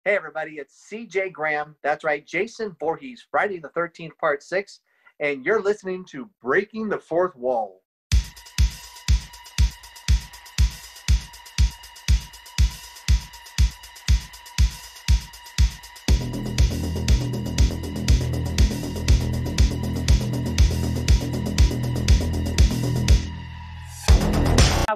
Hey, everybody, it's CJ Graham. That's right, Jason Voorhees, Friday the 13th, Part 6, and you're listening to Breaking the Fourth Wall.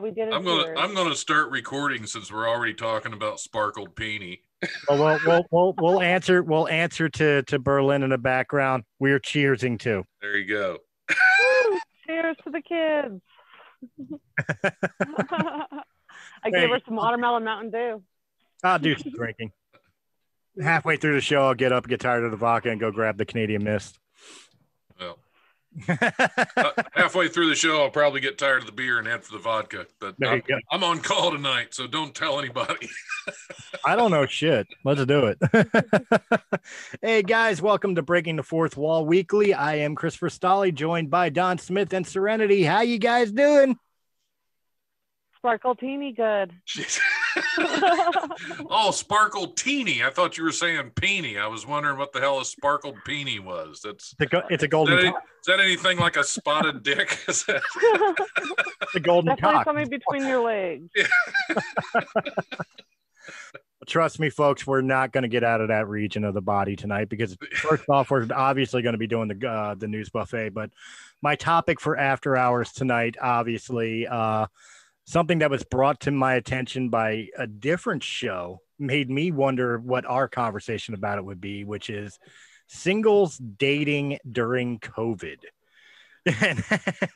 We did it. I'm gonna start recording since we're already talking about sparkled peenie. Well, we'll answer to Berlin in the background. We're cheersing too. There you go. Woo, cheers to the kids. I gave her some watermelon Mountain Dew. I'll do some drinking. Halfway through the show, I'll get up, get tired of the vodka, and go grab the Canadian Mist. Well, halfway through the show, I'll probably get tired of the beer and head for the vodka. But I'm on call tonight, so don't tell anybody. I don't know shit. Let's do it. Hey, guys, welcome to Breaking the Fourth Wall Weekly. I am Christopher Stolle, joined by Don Smith and Serenity. How you guys doing? Sparkle teeny good. Oh, sparkled teeny. I thought you were saying peenie. I was wondering what the hell a sparkled peenie was. It's a golden cock. Is that anything like a spotted dick? Is that... The golden Definitely cock. something between your legs. Trust me, folks, we're not going to get out of that region of the body tonight because first off, we're obviously going to be doing the news buffet. But my topic for after hours tonight, obviously, something that was brought to my attention by a different show made me wonder what our conversation about it would be, which is singles dating during COVID. And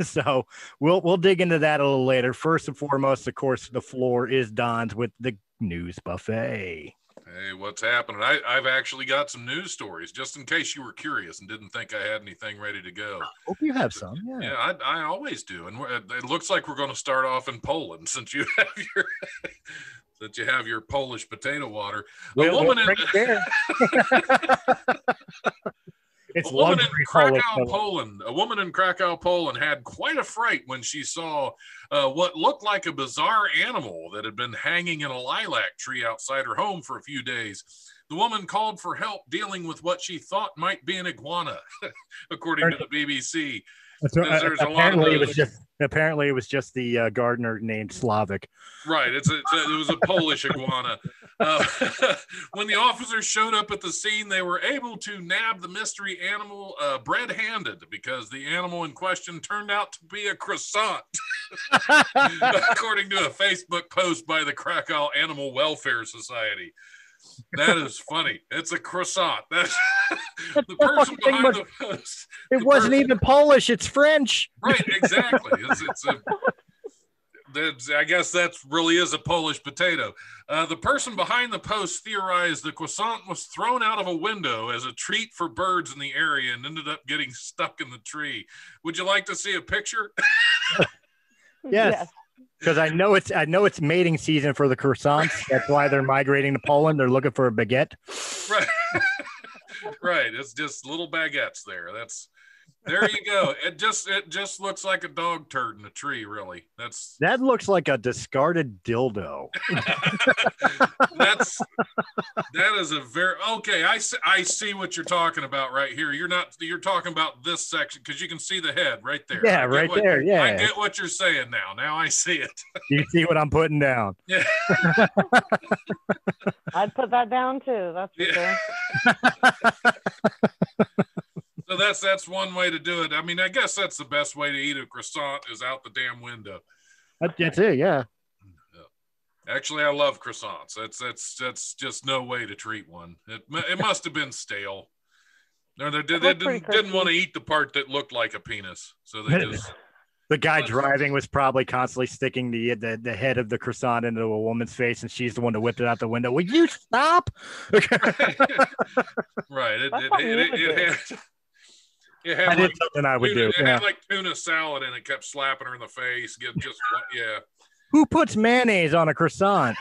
so we'll dig into that a little later. First and foremost, of course, the floor is Don's with the news buffet. Hey, what's happening? I've actually got some news stories, just in case you were curious and didn't think I had anything ready to go. I hope you have some. Yeah, I always do. And it looks like we're going to start off in Poland since you have your Polish potato water. A woman in Krakow, Poland had quite a fright when she saw what looked like a bizarre animal that had been hanging in a lilac tree outside her home for a few days. The woman called for help dealing with what she thought might be an iguana, according to the BBC. Apparently, it was just the gardener named Slavic. Right. It was a Polish iguana. When the officers showed up at the scene, they were able to nab the mystery animal bread-handed because the animal in question turned out to be a croissant, according to a Facebook post by the Krakow Animal Welfare Society. That is funny. It's a croissant. That's the person behind the post. It wasn't even Polish. It's French. Right, exactly. I guess that really is a Polish potato. The person behind the post theorized the croissant was thrown out of a window as a treat for birds in the area and ended up getting stuck in the tree. Would you like to see a picture? Yes. Because I know it's mating season for the croissants. That's why they're migrating to Poland. They're looking for a baguette. Right. Right. It's just little baguettes there. There you go. It just looks like a dog turd in a tree, really. That looks like a discarded dildo. That is a very okay. I see what you're talking about right here. You're talking about this section because you can see the head right there. Yeah, right there. Yeah, I get what you're saying now. Now I see it. You see what I'm putting down. Yeah. I'd put that down too. That's for sure. So that's one way to do it. I mean, I guess that's the best way to eat a croissant is out the damn window. That's it, yeah. Actually, I love croissants. That's just no way to treat one. It must have been stale. No, they didn't want to eat the part that looked like a penis, so they just. The guy driving was probably constantly sticking the head of the croissant into a woman's face, and she's the one that whipped it out the window. Will you stop? Right. It had like something I would tuna, do. It had like tuna salad and it kept slapping her in the face. Yeah. Who puts mayonnaise on a croissant?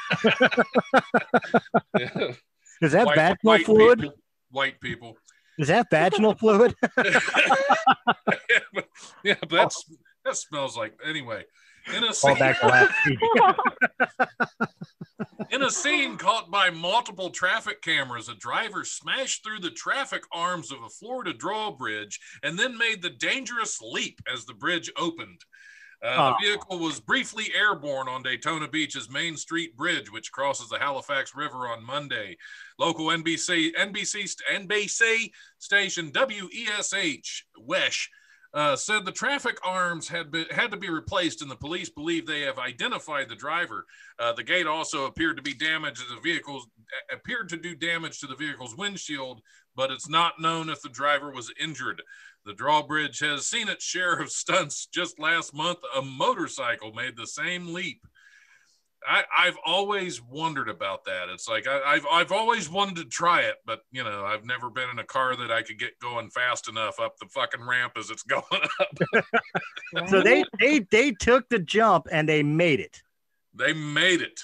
Yeah. Is that vaginal fluid? White people. Is that vaginal fluid? Yeah, but that smells like. Anyway, In a Call scene, back to last week. in a scene caught by multiple traffic cameras, a driver smashed through the traffic arms of a Florida drawbridge and then made the dangerous leap as the bridge opened. The vehicle was briefly airborne on Daytona Beach's Main Street Bridge, which crosses the Halifax River on Monday. Local NBC station WESH said the traffic arms had to be replaced, and the police believe they have identified the driver. The gate also appeared to be damaged to do damage to the vehicle's windshield, but it's not known if the driver was injured. The drawbridge has seen its share of stunts. Just last month, a motorcycle made the same leap. I've always wondered about that. It's like I've always wanted to try it, but you know, I've never been in a car that I could get going fast enough up the fucking ramp as it's going up. So they took the jump and they made it. They made it.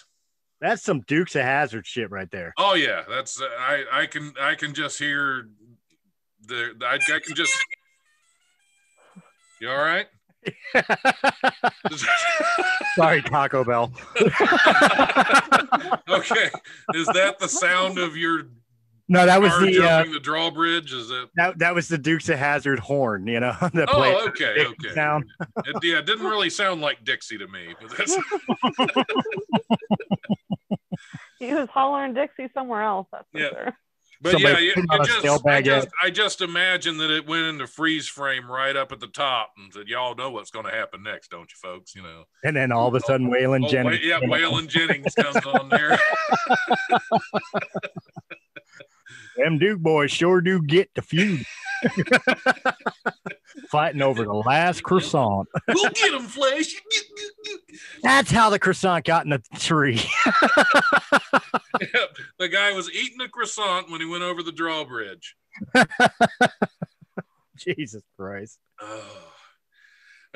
That's some Dukes of Hazzard shit right there. Oh yeah, that's I can just hear I can just. You all right? Sorry, Taco Bell. Okay, is that the sound of your? No, that was jumping the drawbridge. Is it? That was the Dukes of Hazzard horn. You know. Okay. Sound. It didn't really sound like Dixie to me. But that's... He was hollering Dixie somewhere else. That's for sure. But somebody I just imagine that it went into freeze frame right up at the top and said, y'all know what's going to happen next, don't you, folks? You know. And then all of a sudden, Waylon Jennings. Waylon Jennings comes on there. Them Duke boys sure do get the feud. Fighting over the last croissant. We'll get him, Flash. That's how the croissant got in the tree. Yep. The guy was eating a croissant when he went over the drawbridge. Jesus Christ.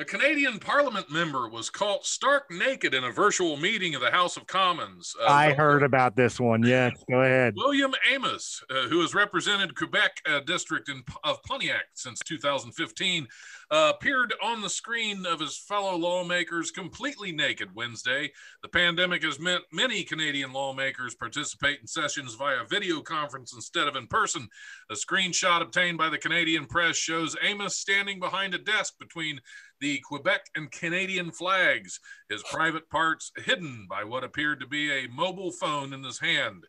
A Canadian Parliament member was caught stark naked in a virtual meeting of the House of Commons. I heard about this one. Yes, go ahead. William Amos, who has represented Quebec district of Pontiac since 2015, appeared on the screen of his fellow lawmakers completely naked Wednesday. The pandemic has meant many Canadian lawmakers participate in sessions via video conference instead of in person. A screenshot obtained by the Canadian press shows Amos standing behind a desk between the Quebec and Canadian flags, his private parts hidden by what appeared to be a mobile phone in his hand.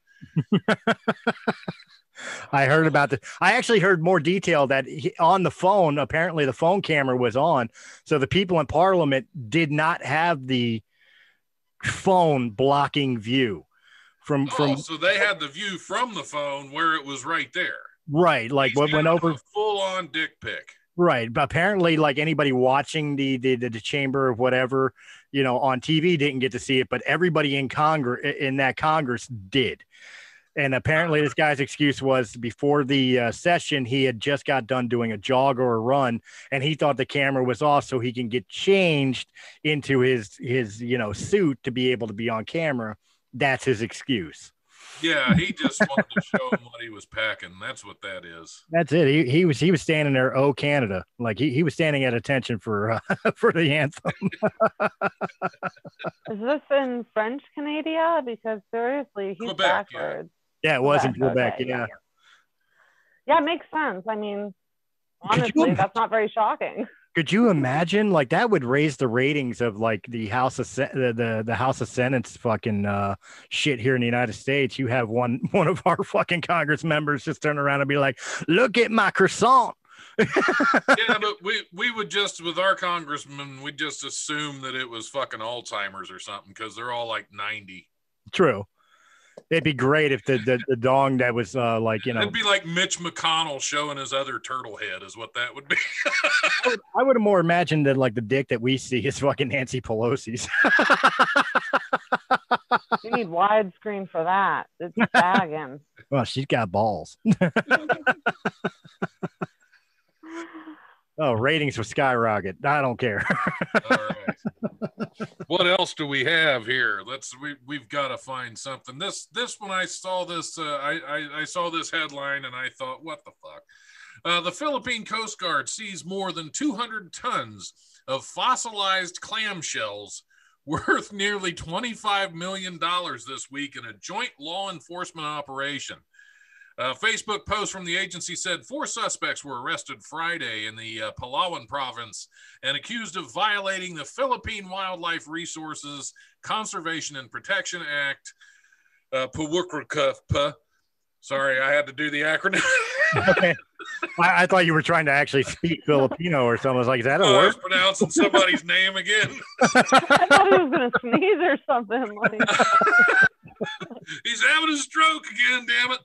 I heard about this. I actually heard more detail that on the phone, apparently the phone camera was on. So the people in Parliament did not have the phone blocking view from. So they had the view from the phone where it was right there. Right. Like what went over a full on dick pic. Right. But apparently, like anybody watching the chamber of whatever, you know, on TV didn't get to see it, but everybody in Congress did. And apparently this guy's excuse was before the session, he had just got done doing a jog or a run, and he thought the camera was off so he can get changed into his you know, suit to be able to be on camera. That's his excuse. Yeah, he just wanted to show him what he was packing. That's what that is. That's it. He was standing there, oh Canada, like he was standing at attention for the anthem. Is this in French Canada? Because seriously, he's Quebec, backwards. Yeah, it was in Quebec. Okay, Yeah. Yeah, it makes sense. I mean, honestly, that's not very shocking. Could you imagine? Like that would raise the ratings of like the House of the House of Senate's fucking shit here in the United States. You have one of our fucking Congress members just turn around and be like, "Look at my croissant." Yeah, but we would just, with our congressmen, we just assume that it was fucking Alzheimer's or something because they're all like 90. True. It'd be great if the dong that was like, you know, it'd be like Mitch McConnell showing his other turtle head is what that would be. I would have more imagined that like the dick that we see is fucking Nancy Pelosi's. You need widescreen for that. It's bagging. Well, she's got balls. Oh, ratings will skyrocket. I don't care. All right. What else do we have here? We've got to find something. This when I saw this, I saw this headline and I thought, what the fuck? The Philippine Coast Guard seized more than 200 tons of fossilized clamshells worth nearly $25 million this week in a joint law enforcement operation. A Facebook post from the agency said 4 suspects were arrested Friday in the Palawan province and accused of violating the Philippine Wildlife Resources Conservation and Protection Act, PWCRP. Sorry, I had to do the acronym. Okay. I thought you were trying to actually speak Filipino or something. I was like, is that a I word? was pronouncing somebody's name again. I thought he was going to sneeze or something. Like. He's having a stroke again, damn it.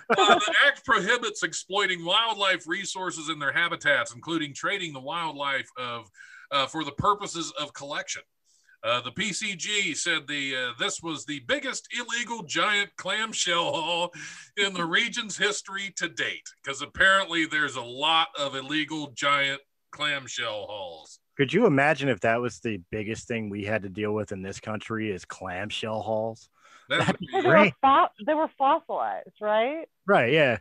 The act prohibits exploiting wildlife resources in their habitats, including trading the wildlife for the purposes of collection. The PCG said this was the biggest illegal giant clamshell haul in the region's history to date, because apparently there's a lot of illegal giant clamshell hauls. Could you imagine if that was the biggest thing we had to deal with in this country is clamshell hauls? That'd be great. They were fossilized, right? Right, yeah.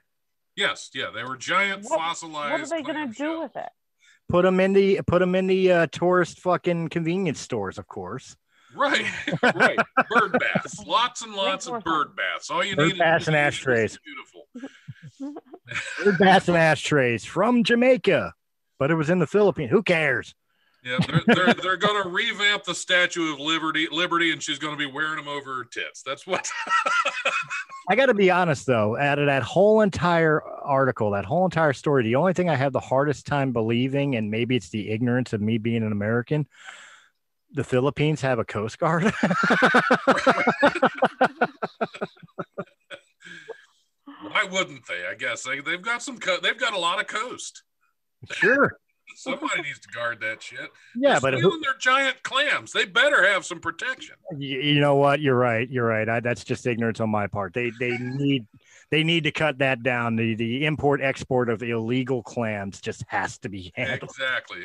Yes, yeah, they were giant fossilized. What are they going to do with it? Put them in the tourist fucking convenience stores, of course. Right, right. Bird baths, lots and lots of bird baths. All you Bird need baths is and ashtrays. Beautiful. Bird baths and ashtrays from Jamaica, but it was in the Philippines. Who cares? Yeah, they're going to revamp the Statue of Liberty, and she's going to be wearing them over her tits. That's what. I got to be honest, though, out of that whole entire article, that whole entire story, the only thing I have the hardest time believing, and maybe it's the ignorance of me being an American, the Philippines have a Coast Guard. Why wouldn't they? I guess they've got they've got a lot of coast. Sure. Somebody needs to guard that shit. Yeah, they're but stealing their giant clams. They better have some protection. You know what? You're right. That's just ignorance on my part. They need to cut that down. The import export of illegal clams just has to be handled. Exactly.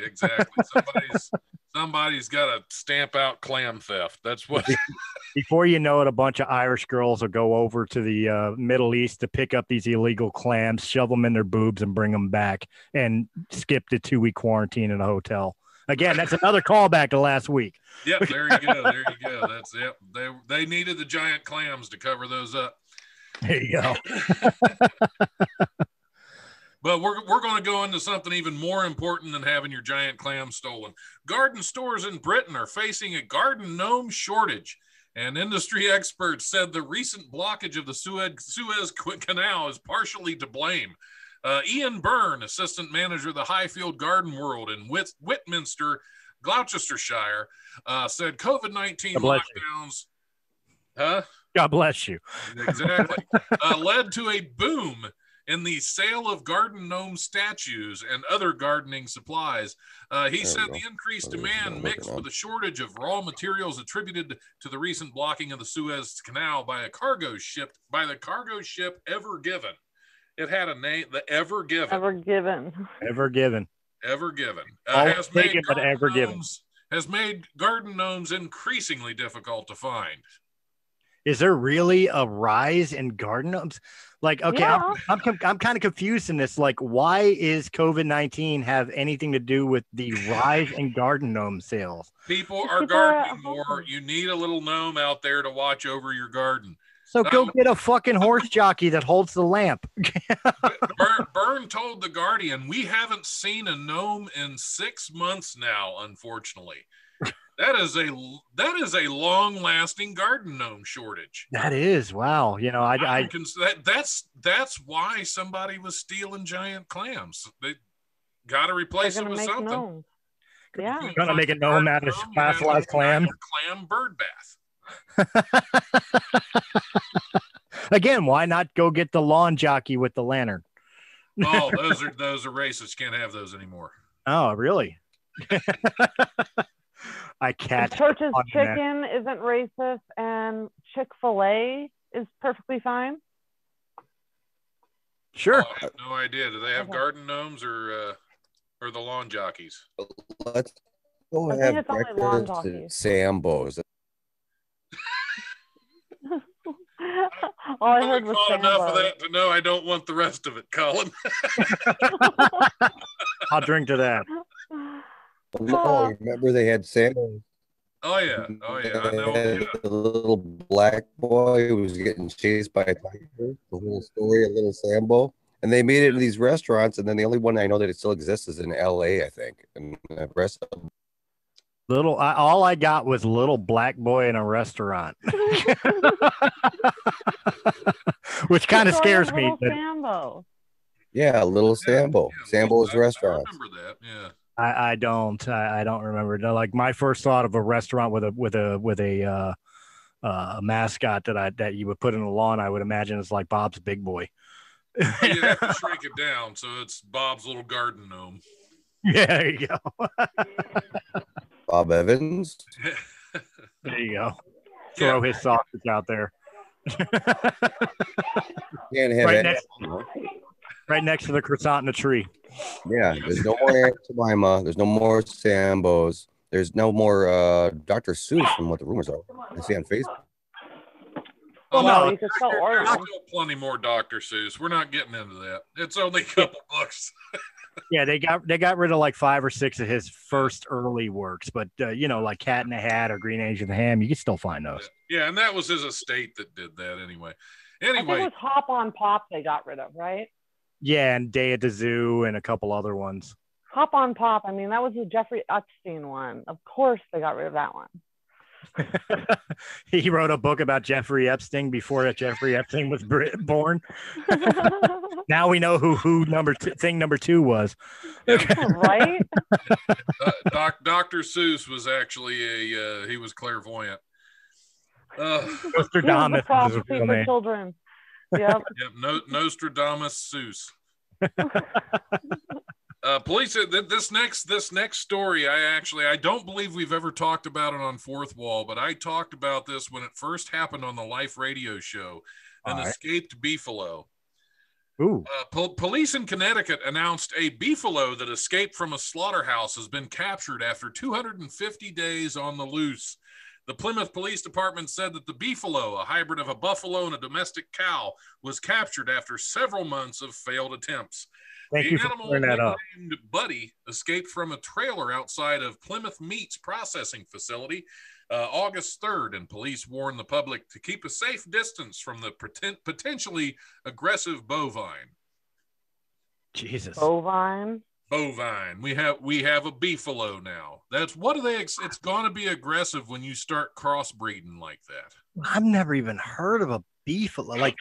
Somebody's got to stamp out clam theft. That's what. Before you know it, a bunch of Irish girls will go over to the Middle East to pick up these illegal clams, shove them in their boobs, and bring them back, and skip the 2-week quarantine in a hotel. Again, that's another callback to last week. Yep, there you go. That's it. They needed the giant clams to cover those up. There you go. But we're going to go into something even more important than having your giant clam stolen. Garden stores in Britain are facing a garden gnome shortage, and industry experts said the recent blockage of the Suez Canal is partially to blame. Ian Byrne, assistant manager of the Highfield Garden World in Whitminster, Gloucestershire, said COVID-19 lockdowns. Huh? God bless you. Exactly. Led to a boom in the sale of garden gnome statues and other gardening supplies. He said the increased demand mixed with a shortage of raw materials attributed to the recent blocking of the Suez Canal by the cargo ship Ever Given. It had a name, the Ever Given. Has made garden gnomes increasingly difficult to find. Is there really a rise in garden gnomes? Like, okay, yeah. I'm kind of confused in this. Like, why is COVID-19 have anything to do with the rise in garden gnome sales? People are gardening more. You need a little gnome out there to watch over your garden. So go get a fucking horse jockey that holds the lamp. Byrne told The Guardian, we haven't seen a gnome in 6 months now, unfortunately. That is a long-lasting garden gnome shortage. That is, wow. You know, that's why somebody was stealing giant clams. They got to replace it with something. Gnomes. Yeah, you're gonna make a gnome out of fossilized clam. Clam bird bath. Again, why not go get the lawn jockey with the lantern? Oh, those are racist. Can't have those anymore. Oh, really? I catch. Church's chicken isn't racist, and Chick-fil-A is perfectly fine. Sure. Oh, I have no idea. Do they have garden gnomes or the lawn jockeys? Let's go have breakfast at Sambo's. All I heard was enough of that to know I don't want the rest of it, Colin. I'll drink to that. No, remember they had Sambo. Oh yeah, I know. Yeah. The little black boy who was getting chased by a tiger. The whole story of Little Sambo. And they made it in these restaurants, and then the only one I know that it still exists is in LA, I think. And the rest of all I got was little black boy in a restaurant, which kind of scares me. Sambo. Yeah, Little Sambo. Sambo's restaurant. I remember that. Yeah. I don't remember. Like my first thought of a restaurant with a mascot that you would put in the lawn, I would imagine is like Bob's Big Boy. You have to shrink it down, so it's Bob's little garden gnome. Yeah, there you go. Bob Evans. There you go. Throw his sausage out there. Can't have right next to the croissant in the tree. Yeah, there's no more Aunt Jemima. There's no more Sambos. There's no more Dr. Seuss from what the rumors are. I see on Facebook. Oh, no, you can still order. There's still plenty more Dr. Seuss. We're not getting into that. It's only a couple books. Yeah, they got rid of like 5 or 6 of his first early works, but like Cat in the Hat or Green Angel and the Ham, you can still find those. Yeah, and that was his estate that did that anyway. I think it was Hop on Pop they got rid of, right? Yeah, and Day at the Zoo and a couple other ones. Hop on Pop. I mean, that was the Jeffrey Epstein one. Of course, they got rid of that one. He wrote a book about Jeffrey Epstein before Jeffrey Epstein was born. Now we know who thing number 2 was. Right? Dr. Seuss was actually he was clairvoyant. Nostradamus was his real name. Children. Yep. Nostradamus Seuss. Police said that this next story, I don't believe we've ever talked about it on Fourth Wall, but I talked about this when it first happened on the Life radio show. An escaped beefalo. Ooh. Police in Connecticut announced a beefalo that escaped from a slaughterhouse has been captured after 250 days on the loose. The Plymouth Police Department said that the beefalo, a hybrid of a buffalo and a domestic cow, was captured after several months of failed attempts. Thank you for clearing that up. Named Buddy escaped from a trailer outside of Plymouth Meat's processing facility August 3rd, and police warned the public to keep a safe distance from the potentially aggressive bovine. Jesus. Bovine. We have a beefalo now. That's what are they? It's going to be aggressive when you start crossbreeding like that. I've never even heard of a beefalo. Like,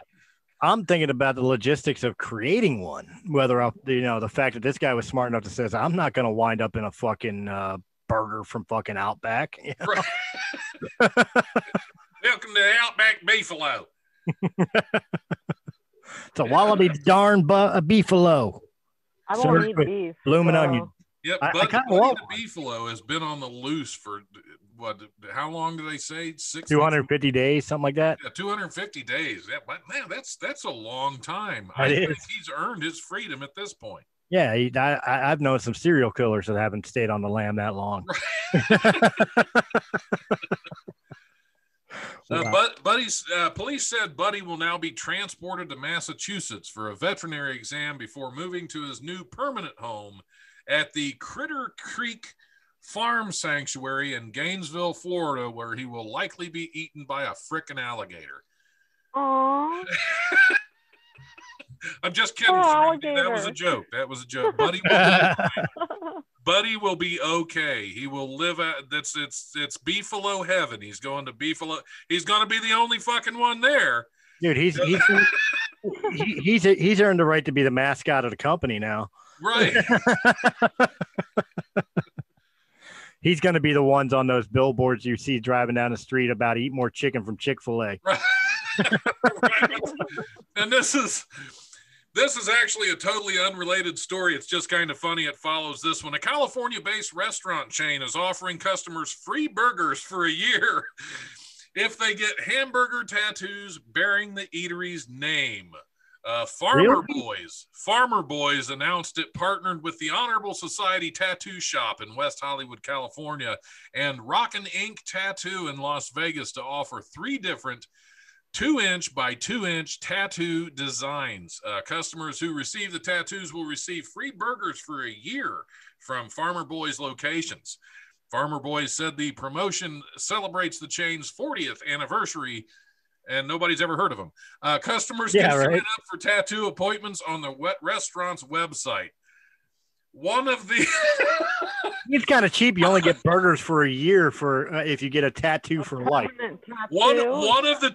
I'm thinking about the logistics of creating one. Whether the fact that this guy was smart enough to say, I'm not going to wind up in a fucking burger from fucking Outback. You know? Right. Welcome to the Outback Beefalo. It's a wallaby darn a beefalo. I won't eat beef. Blooming onion. Yep, Buddy the beefalo has been on the loose for what? How long do they say? 250 days, something like that. Yeah, 250 days. Yeah, but man, that's a long time. I think he's earned his freedom at this point. Yeah, I've known some serial killers that haven't stayed on the lam that long. Police said Buddy will now be transported to Massachusetts for a veterinary exam before moving to his new permanent home at the Critter Creek Farm Sanctuary in Gainesville, Florida, where he will likely be eaten by a frickin' alligator. Aww. I'm just kidding. That was a joke. Buddy will be okay. He will live at it's beefalo heaven. He's going to beefalo. He's going to be the only fucking one there. Dude, he's earned the right to be the mascot of the company now. Right. He's going to be the ones on those billboards you see driving down the street about eat more chicken from Chick-fil-A. Right. Right. And this is actually a totally unrelated story. It's just kind of funny. It follows this one. A California-based restaurant chain is offering customers free burgers for a year if they get hamburger tattoos bearing the eatery's name. Farmer Boys announced it partnered with the Honorable Society Tattoo Shop in West Hollywood, California, and Rockin' Ink Tattoo in Las Vegas to offer 3 different 2-inch by 2-inch tattoo designs. Customers who receive the tattoos will receive free burgers for a year from Farmer Boys locations. Farmer Boys said the promotion celebrates the chain's 40th anniversary, and nobody's ever heard of them. Customers can sign up for tattoo appointments on the restaurant's website. One of the it's kind of cheap. You only get burgers for a year for if you get a tattoo for life. One of the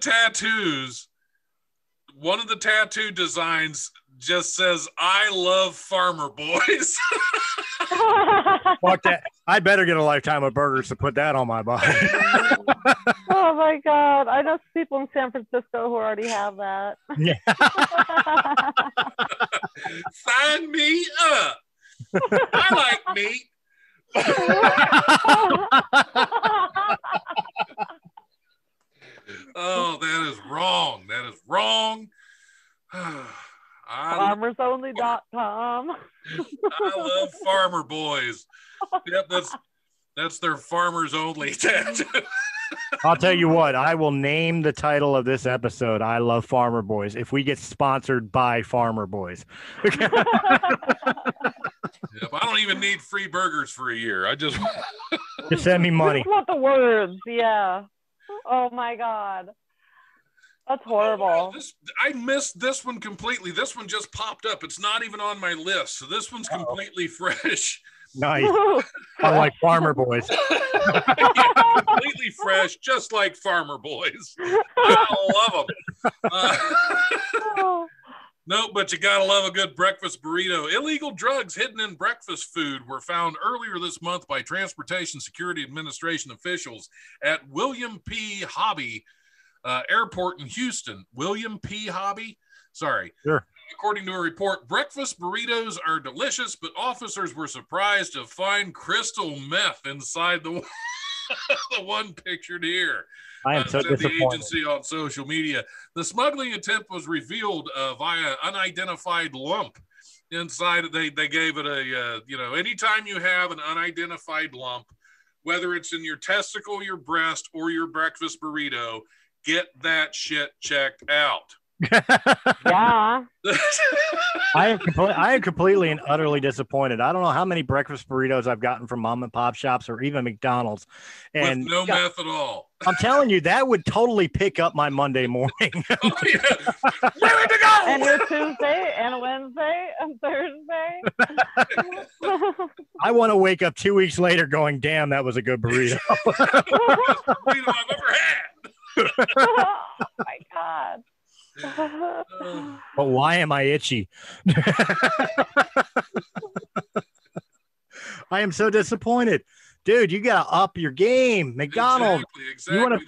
tattoo designs just says, "I love Farmer Boys." Fuck that. I better get a lifetime of burgers to put that on my body. Oh my God. I know people in San Francisco who already have that. Yeah. Sign me up. I like meat. Oh, that is wrong. That is wrong. FarmersOnly.com. I love Farmer Boys. Yep, that's their Farmers Only tattoo. I'll tell you what, I will name the title of this episode, I Love Farmer Boys, if we get sponsored by Farmer Boys. Yep, I don't even need free burgers for a year. I just send me money. I just want the words, yeah. Oh my God. That's horrible. I missed this one completely. This one just popped up. It's not even on my list. So this one's completely fresh. Nice. I like Farmer Boys. Yeah, completely fresh, just like Farmer Boys. I love them. No, but you gotta love a good breakfast burrito. Illegal drugs hidden in breakfast food were found earlier this month by Transportation Security Administration officials at William P. Hobby Airport in Houston. William P. Hobby? Sorry. Sure. According to a report, breakfast burritos are delicious, but officers were surprised to find crystal meth inside the one pictured here. I am so disappointed. The agency on social media. The smuggling attempt was revealed via unidentified lump inside. They gave it a, anytime you have an unidentified lump, whether it's in your testicle, your breast, or your breakfast burrito, get that shit checked out. Yeah. I am completely and utterly disappointed. I don't know how many breakfast burritos I've gotten from mom and pop shops or even McDonald's, and with no meth at all. I'm telling you, that would totally pick up my Monday morning. Oh, yeah. Ready to go. And your Tuesday and Wednesday and Thursday. I want to wake up 2 weeks later going, damn, that was a good burrito. Burrito I've ever had. Oh my God. But why am I itchy? I am so disappointed. Dude, you got to up your game. McDonald's. Exactly.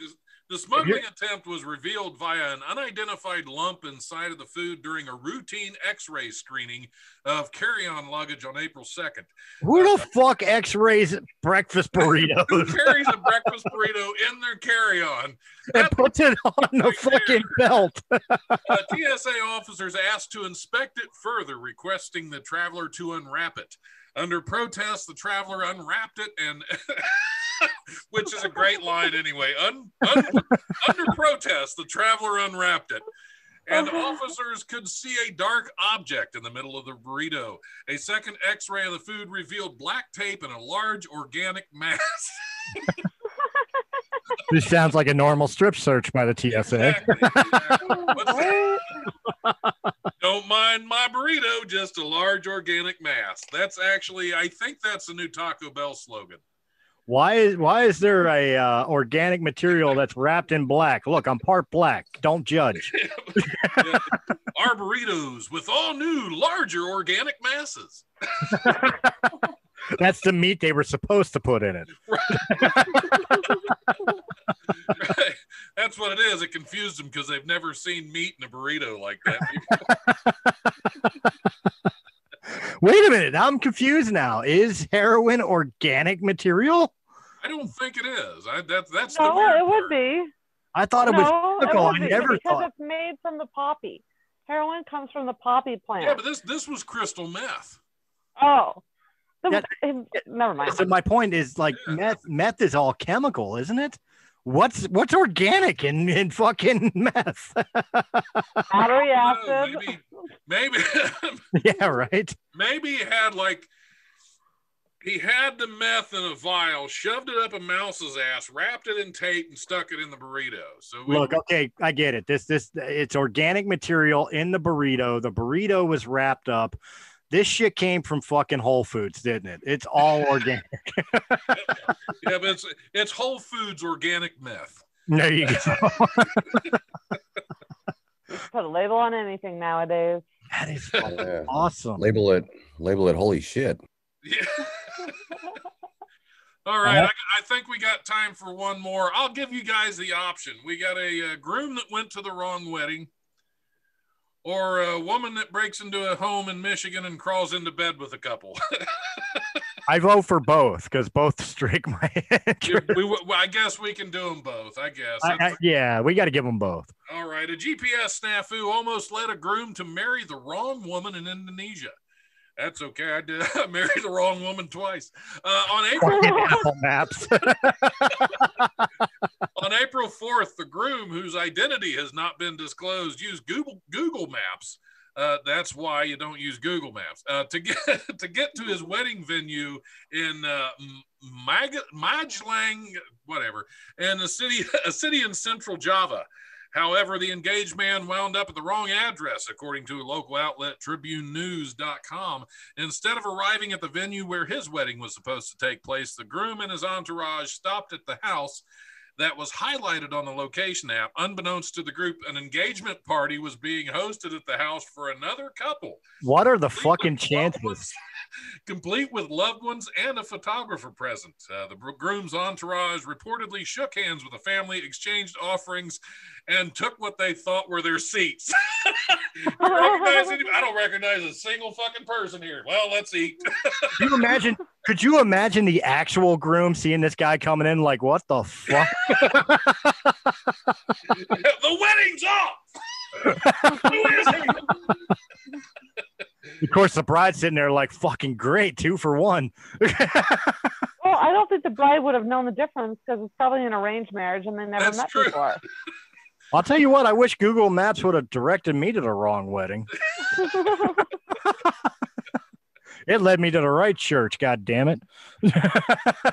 The smuggling attempt was revealed via an unidentified lump inside of the food during a routine x-ray screening of carry-on luggage on April 2nd. Who the fuck x-rays breakfast burritos? Who carries a breakfast burrito in their carry-on? And puts it on the fucking belt. TSA officers asked to inspect it further, requesting the traveler to unwrap it. Under protest, the traveler unwrapped it and... which is a great line anyway. Under protest, the traveler unwrapped it, and officers could see a dark object in the middle of the burrito. A second x-ray of the food revealed black tape and a large organic mass. This sounds like a normal strip search by the TSA. Exactly. Don't mind my burrito, just a large organic mass. That's actually, I think that's the new Taco Bell slogan. Why is there a organic material that's wrapped in black? Look, I'm part black. Don't judge. Yeah. Our burritos with all new, larger organic masses. That's the meat they were supposed to put in it. Right. Right. That's what it is. It confused them because they've never seen meat in a burrito like that before. Wait a minute. I'm confused now. Is heroin organic material? I don't think it is. That's no, the weird it would part. be. I thought it was chemical. I never because thought. it's made from the poppy. Heroin comes from the poppy plant. Yeah, but this was crystal meth. Oh. That- Never mind. So my point is, like, meth is all chemical, isn't it? What's organic in fucking meth? Battery I don't acid. know, maybe Yeah, right. maybe he had the meth in a vial, shoved it up a mouse's ass, wrapped it in tape, and stuck it in the burrito. So Look, okay, I get it. This it's organic material in the burrito. The burrito was wrapped up. This shit came from fucking Whole Foods, didn't it? It's all organic. yeah, but it's Whole Foods organic meth. There you go. Put a label on anything nowadays. That is Yeah. awesome. Label it. Holy shit. Yeah. All right, I think we got time for one more. I'll give you guys the option. We got a groom that went to the wrong wedding, or a woman that breaks into a home in Michigan and crawls into bed with a couple. I vote for both because both strike my interest. I guess we can do them both. I guess. Yeah, we got to give them both. All right. A GPS snafu almost led a groom to marry the wrong woman in Indonesia. That's okay. I did. I married the wrong woman twice. On April Maps. on April 4th, the groom, whose identity has not been disclosed, used Google Maps. That's why you don't use Google Maps to get to his wedding venue in Majlang, whatever, and a city in central Java. However, the engaged man wound up at the wrong address, according to a local outlet, TribuneNews.com. Instead of arriving at the venue where his wedding was supposed to take place, the groom and his entourage stopped at the house that was highlighted on the location app. Unbeknownst to the group, an engagement party was being hosted at the house for another couple. What are the fucking chances? Complete with loved ones and a photographer present. The groom's entourage reportedly shook hands with the family, exchanged offerings, and took what they thought were their seats. I don't recognize a single fucking person here. Well, let's eat. Could you imagine the actual groom seeing this guy coming in like, what the fuck? The wedding's off. Who is he? Of course, the bride's sitting there like, fucking great, 2 for 1. Well, I don't think the bride would have known the difference because it's probably an arranged marriage and they never That's met true. before. I'll tell you what, I wish Google Maps would have directed me to the wrong wedding. It led me to the right church, god damn it.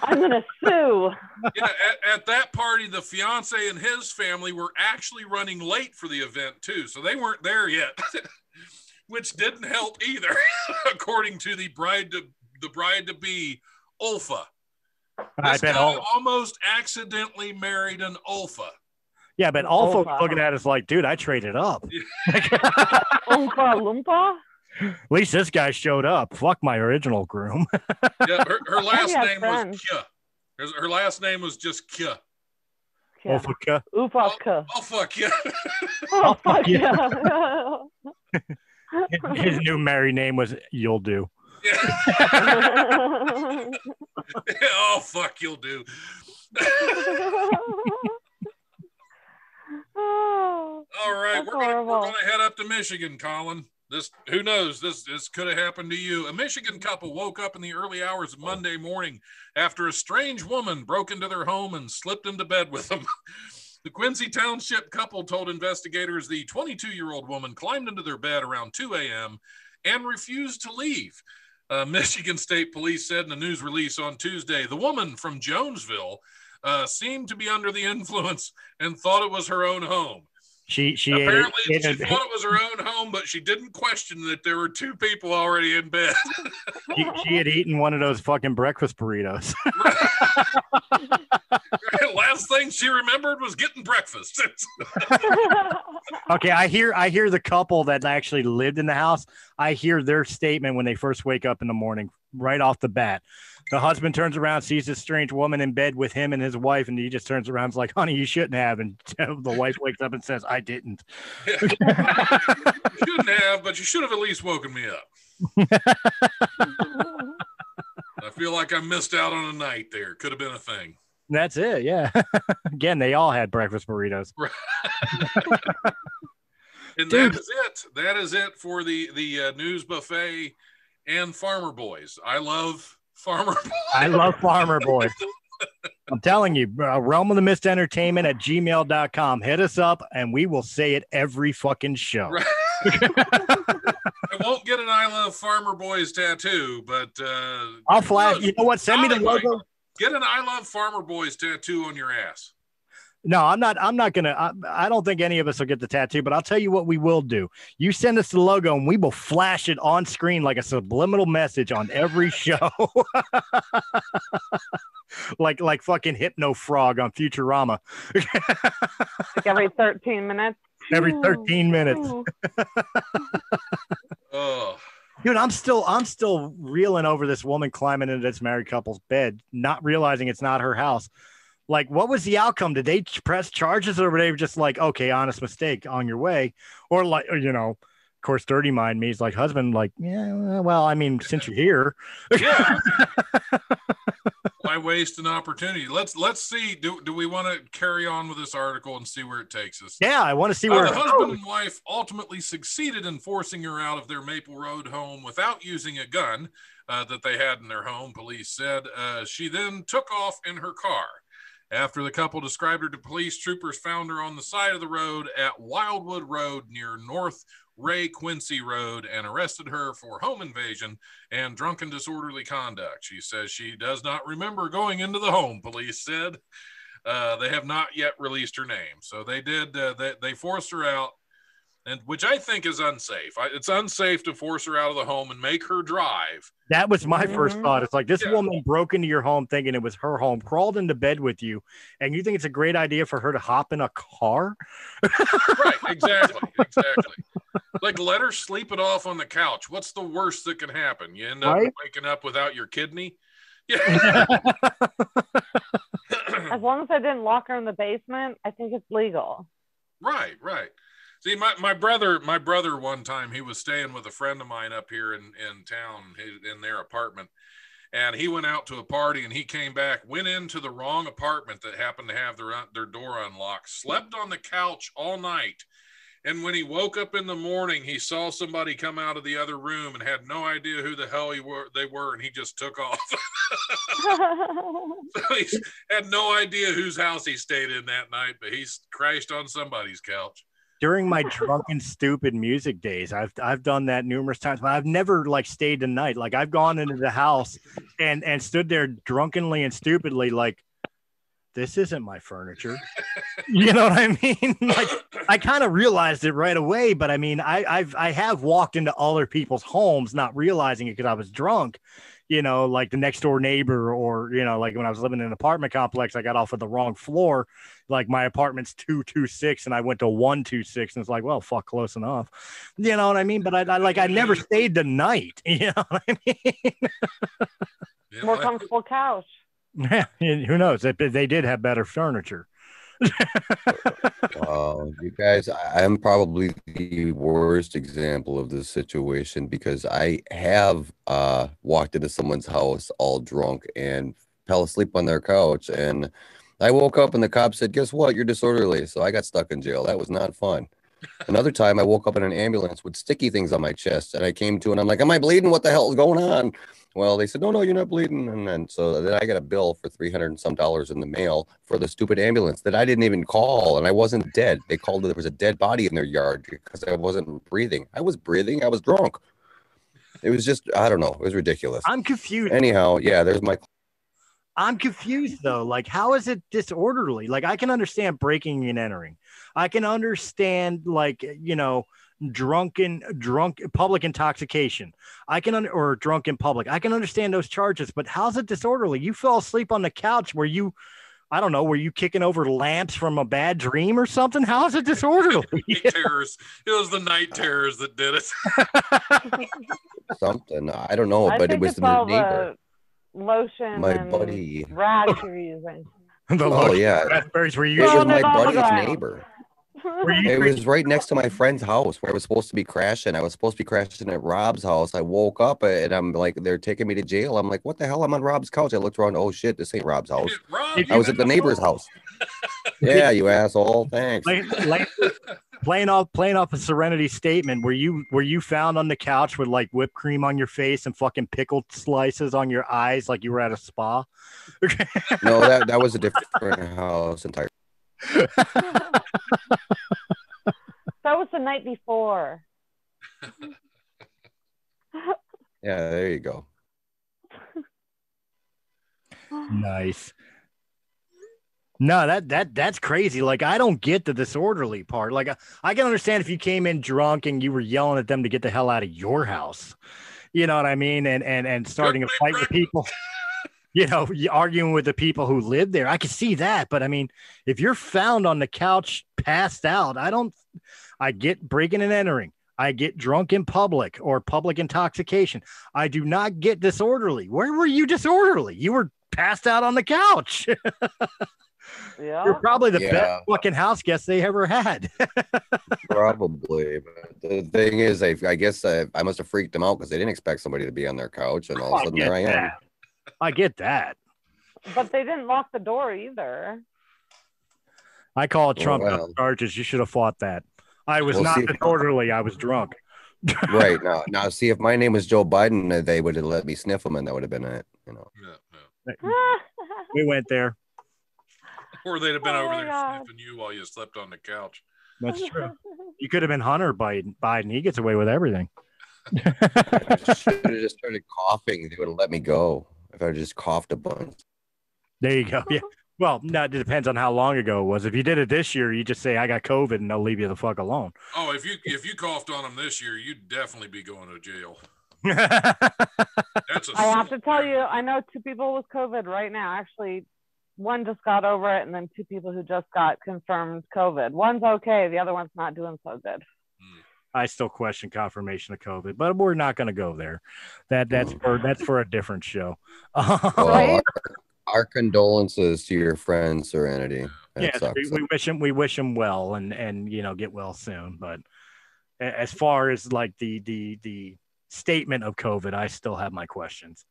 I'm going to sue. Yeah, at that party, the fiance and his family were actually running late for the event, too. So they weren't there yet, which didn't help either, according to the bride-to-be, Ulfa. This guy almost accidentally married an Ulfa. Yeah, but Ulfa was looking at us like, dude, I traded up. Oompa Loompa? At least this guy showed up. Fuck my original groom. Yeah, her last name was Kya. Her last name was just Kya. Ulfa. Oofaka. Oh, fuck yeah. Oh, fuck yeah. His new married name was You'll Do. Yeah. Oh, fuck, you'll do. All right, we're going to head up to Michigan, Colin. Who knows? This could have happened to you. A Michigan couple woke up in the early hours of Monday morning after a strange woman broke into their home and slipped into bed with them. The Quincy Township couple told investigators the 22-year-old woman climbed into their bed around 2 a.m. and refused to leave. Michigan State Police said in a news release on Tuesday, the woman from Jonesville seemed to be under the influence and thought it was her own home. She thought it was her own home, but she didn't question that there were 2 people already in bed. She had eaten one of those fucking breakfast burritos. Last thing she remembered was getting breakfast. Okay, I hear the couple that actually lived in the house. I hear their statement when they first wake up in the morning, right off the bat. The husband turns around, sees this strange woman in bed with him and his wife, and he just turns around and is like, honey, you shouldn't have. And the wife wakes up and says, I didn't. Yeah. You shouldn't have, but you should have at least woken me up. I feel like I missed out on a night there. Could have been a thing. That's it, yeah. Again, they all had breakfast burritos. And that is it. That is it for the news buffet and Farmer Boys. I love Farmer Boys. I love Farmer Boys. I'm telling you, Realm of the Mist Entertainment at gmail.com. Hit us up and we will say it every fucking show. Right. I won't get an I Love Farmer Boys tattoo, but I'll flash. You know what? Send me the logo. Get an I Love Farmer Boys tattoo on your ass. No, I'm not gonna. I don't think any of us will get the tattoo, but I'll tell you what we will do. You send us the logo, and we will flash it on screen like a subliminal message on every show, like fucking Hypno Frog on Futurama. Like every 13 minutes. Every 13 minutes. Oh. Dude, I'm still reeling over this woman climbing into this married couple's bed, not realizing it's not her house. Like, what was the outcome? Did they press charges, or were they just like, okay, honest mistake, on your way? Or like, you know, of course, Dirty Mind me is like, husband, like, yeah, well, I mean, since you're here. Yeah. Why waste an opportunity? Let's see. Do we want to carry on with this article and see where it takes us? Yeah, I want to see where the husband and wife ultimately succeeded in forcing her out of their Maple Road home without using a gun that they had in their home, police said. She then took off in her car. After the couple described her to police, troopers found her on the side of the road at Wildwood Road near North Ray Quincy Road and arrested her for home invasion and drunken disorderly conduct. She says she does not remember going into the home, police said. They have not yet released her name. So they did, they forced her out, and which I think is unsafe. It's unsafe to force her out of the home and make her drive. That was my first thought. It's like, this woman broke into your home thinking it was her home, crawled into bed with you, and you think it's a great idea for her to hop in a car? Right, exactly. Like, let her sleep it off on the couch. What's the worst that can happen? You end up waking up without your kidney? Yeah. As long as I didn't lock her in the basement, I think it's legal. Right. See, my brother one time, he was staying with a friend of mine up here in town in their apartment, and he went out to a party and he came back, went into the wrong apartment that happened to have their door unlocked, slept on the couch all night. And when he woke up in the morning, he saw somebody come out of the other room and had no idea who the hell they were, and he just took off. So he had no idea whose house he stayed in that night, but he crashed on somebody's couch. During my drunken, stupid music days, I've done that numerous times, but I've never like stayed the night. Like, I've gone into the house and stood there drunkenly and stupidly, like, this isn't my furniture. You know what I mean? Like, I kind of realized it right away, but I mean, I have walked into other people's homes not realizing it because I was drunk. You know, like the next door neighbor, or, you know, like when I was living in an apartment complex, I got off of the wrong floor. Like, my apartment's 226 and I went to 126, and it's like, well, fuck, close enough. You know what I mean? But I never stayed the night. You know what I mean? More comfortable couch. Yeah, who knows? They did have better furniture. Wow, you guys, I'm probably the worst example of this situation, because I have walked into someone's house all drunk and fell asleep on their couch, and I woke up and the cop said, guess what, you're disorderly. So I got stuck in jail. That was not fun. Another time I woke up in an ambulance with sticky things on my chest, and I came to and I'm like, am I bleeding? What the hell is going on? Well, they said, no, you're not bleeding. And then I got a bill for $300 and some in the mail for the stupid ambulance that I didn't even call. And I wasn't dead. They called there was a dead body in their yard because I wasn't breathing. I was breathing. I was drunk. It was just, I don't know. It was ridiculous. I'm confused. Anyhow, yeah, there's my. I'm confused though. Like, how is it disorderly? Like, I can understand breaking and entering. I can understand, like, you know, drunk public intoxication. Or drunk in public. I can understand those charges, but how's it disorderly? You fell asleep on the couch. Were you kicking over lamps from a bad dream or something? How is it disorderly? Terrors. It was the night terrors that did it. Something. I don't know, but it was the neighbor. Lotion, my and buddy. rags you're using. Yeah. Raspberries were It was my buddy's neighbor. It was right next to my friend's house where I was supposed to be crashing. I was supposed to be crashing at Rob's house. I woke up and I'm like, they're taking me to jail. I'm like, what the hell? I'm on Rob's couch. I looked around. Oh shit, this ain't Rob's house. Rob, I was at the neighbor's house. Yeah, you asshole. Thanks. playing off a Serenity statement, were you found on the couch with like whipped cream on your face and fucking pickled slices on your eyes like you were at a spa? No, that was a different house entirely. That was the night before. Yeah, there you go. Nice. No, that's crazy. Like, I don't get the disorderly part. Like, I can understand if you came in drunk and you were yelling at them to get the hell out of your house. You know what I mean? And starting a fight with people. You know, arguing with the people who live there. I can see that. But I mean, if you're found on the couch passed out, I get breaking and entering. I get drunk in public or public intoxication. I do not get disorderly. Where were you disorderly? You were passed out on the couch. Yeah. You're probably the best fucking house guest they ever had. Probably. But the thing is, I guess I must have freaked them out because they didn't expect somebody to be on their couch. And all of a sudden, there I am. I get that. But they didn't lock the door either. I call it Trump charges. You should have fought that. I was not disorderly. I was drunk. Right. Now, see, if my name was Joe Biden, they would have let me sniff them, and that would have been it. You know. Yeah. We went there. Or they'd have been over there sniffing you while you slept on the couch. That's true. You could have been Hunter Biden. He gets away with everything. I should have just started coughing. They would have let me go if I just coughed a bunch. There you go. Yeah. Well, no, it depends on how long ago it was. If you did it this year, you just say, I got COVID, and they'll leave you the fuck alone. Oh, if you coughed on them this year, you'd definitely be going to jail. I have to tell you, I know 2 people with COVID right now. Actually, one just got over it, and then 2 people who just got confirmed COVID. One's okay. The other one's not doing so good. I still question confirmation of COVID, but we're not going to go there. That's for a different show. Well, our condolences to your friend Serenity. Yes, we wish him well and get well soon. But as far as like the statement of COVID, I still have my questions.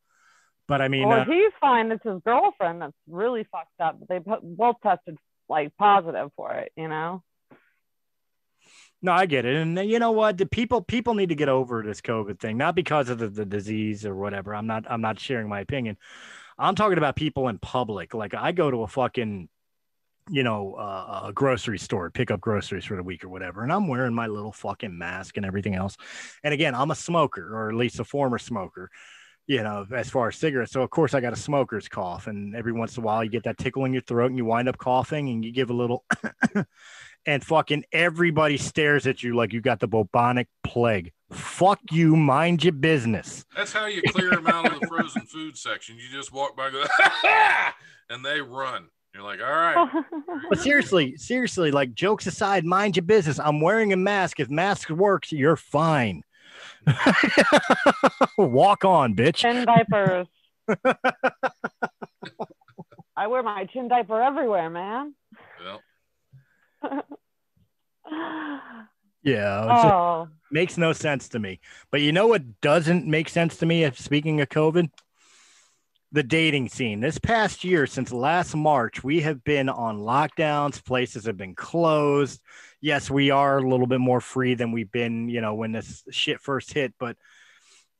But I mean, he's fine. It's his girlfriend that's really fucked up. They both tested like positive for it, you know. No, I get it. And you know what? The people need to get over this COVID thing, not because of the disease or whatever. I'm not sharing my opinion. I'm talking about people in public. Like, I go to a fucking, a grocery store, pick up groceries for the week or whatever. And I'm wearing my little fucking mask and everything else. And again, I'm a smoker, or at least a former smoker, as far as cigarettes. So of course I got a smoker's cough, and every once in a while you get that tickle in your throat and you wind up coughing and you give a little and fucking everybody stares at you like you got the bubonic plague. Fuck you, mind your business. That's how you clear them out of the frozen food section. You just walk by and go, and they run. You're like, all right. But seriously, like, jokes aside, mind your business. I'm wearing a mask. If mask works, you're fine. Walk on, bitch. Chin diapers. I wear my chin diaper everywhere, man. Well. Yeah. Makes no sense to me. But you know what doesn't make sense to me, speaking of COVID? The dating scene. This past year, since last March, we have been on lockdowns. Places have been closed. Yes, we are a little bit more free than we've been, when this shit first hit. But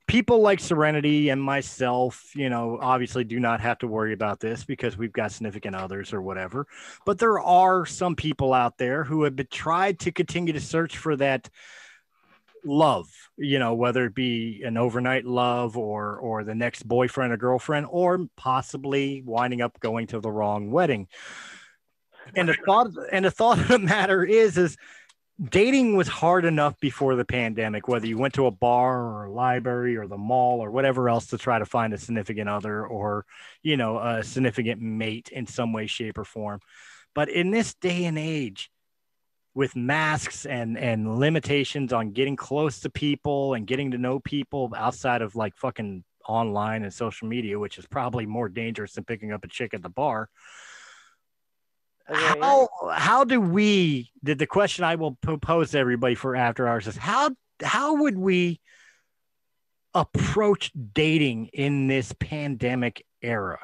people like Serenity and myself, obviously do not have to worry about this because we've got significant others or whatever. But there are some people out there who have tried to continue to search for that love, whether it be an overnight love or the next boyfriend or girlfriend, or possibly winding up going to the wrong wedding. And the thought of the matter is dating was hard enough before the pandemic, whether you went to a bar or a library or the mall or whatever else to try to find a significant other or, a significant mate in some way, shape, or form. But in this day and age, with masks and limitations on getting close to people and getting to know people outside of like fucking online and social media, which is probably more dangerous than picking up a chick at the bar. How do we, the question I will pose to everybody for after hours is how would we approach dating in this pandemic era?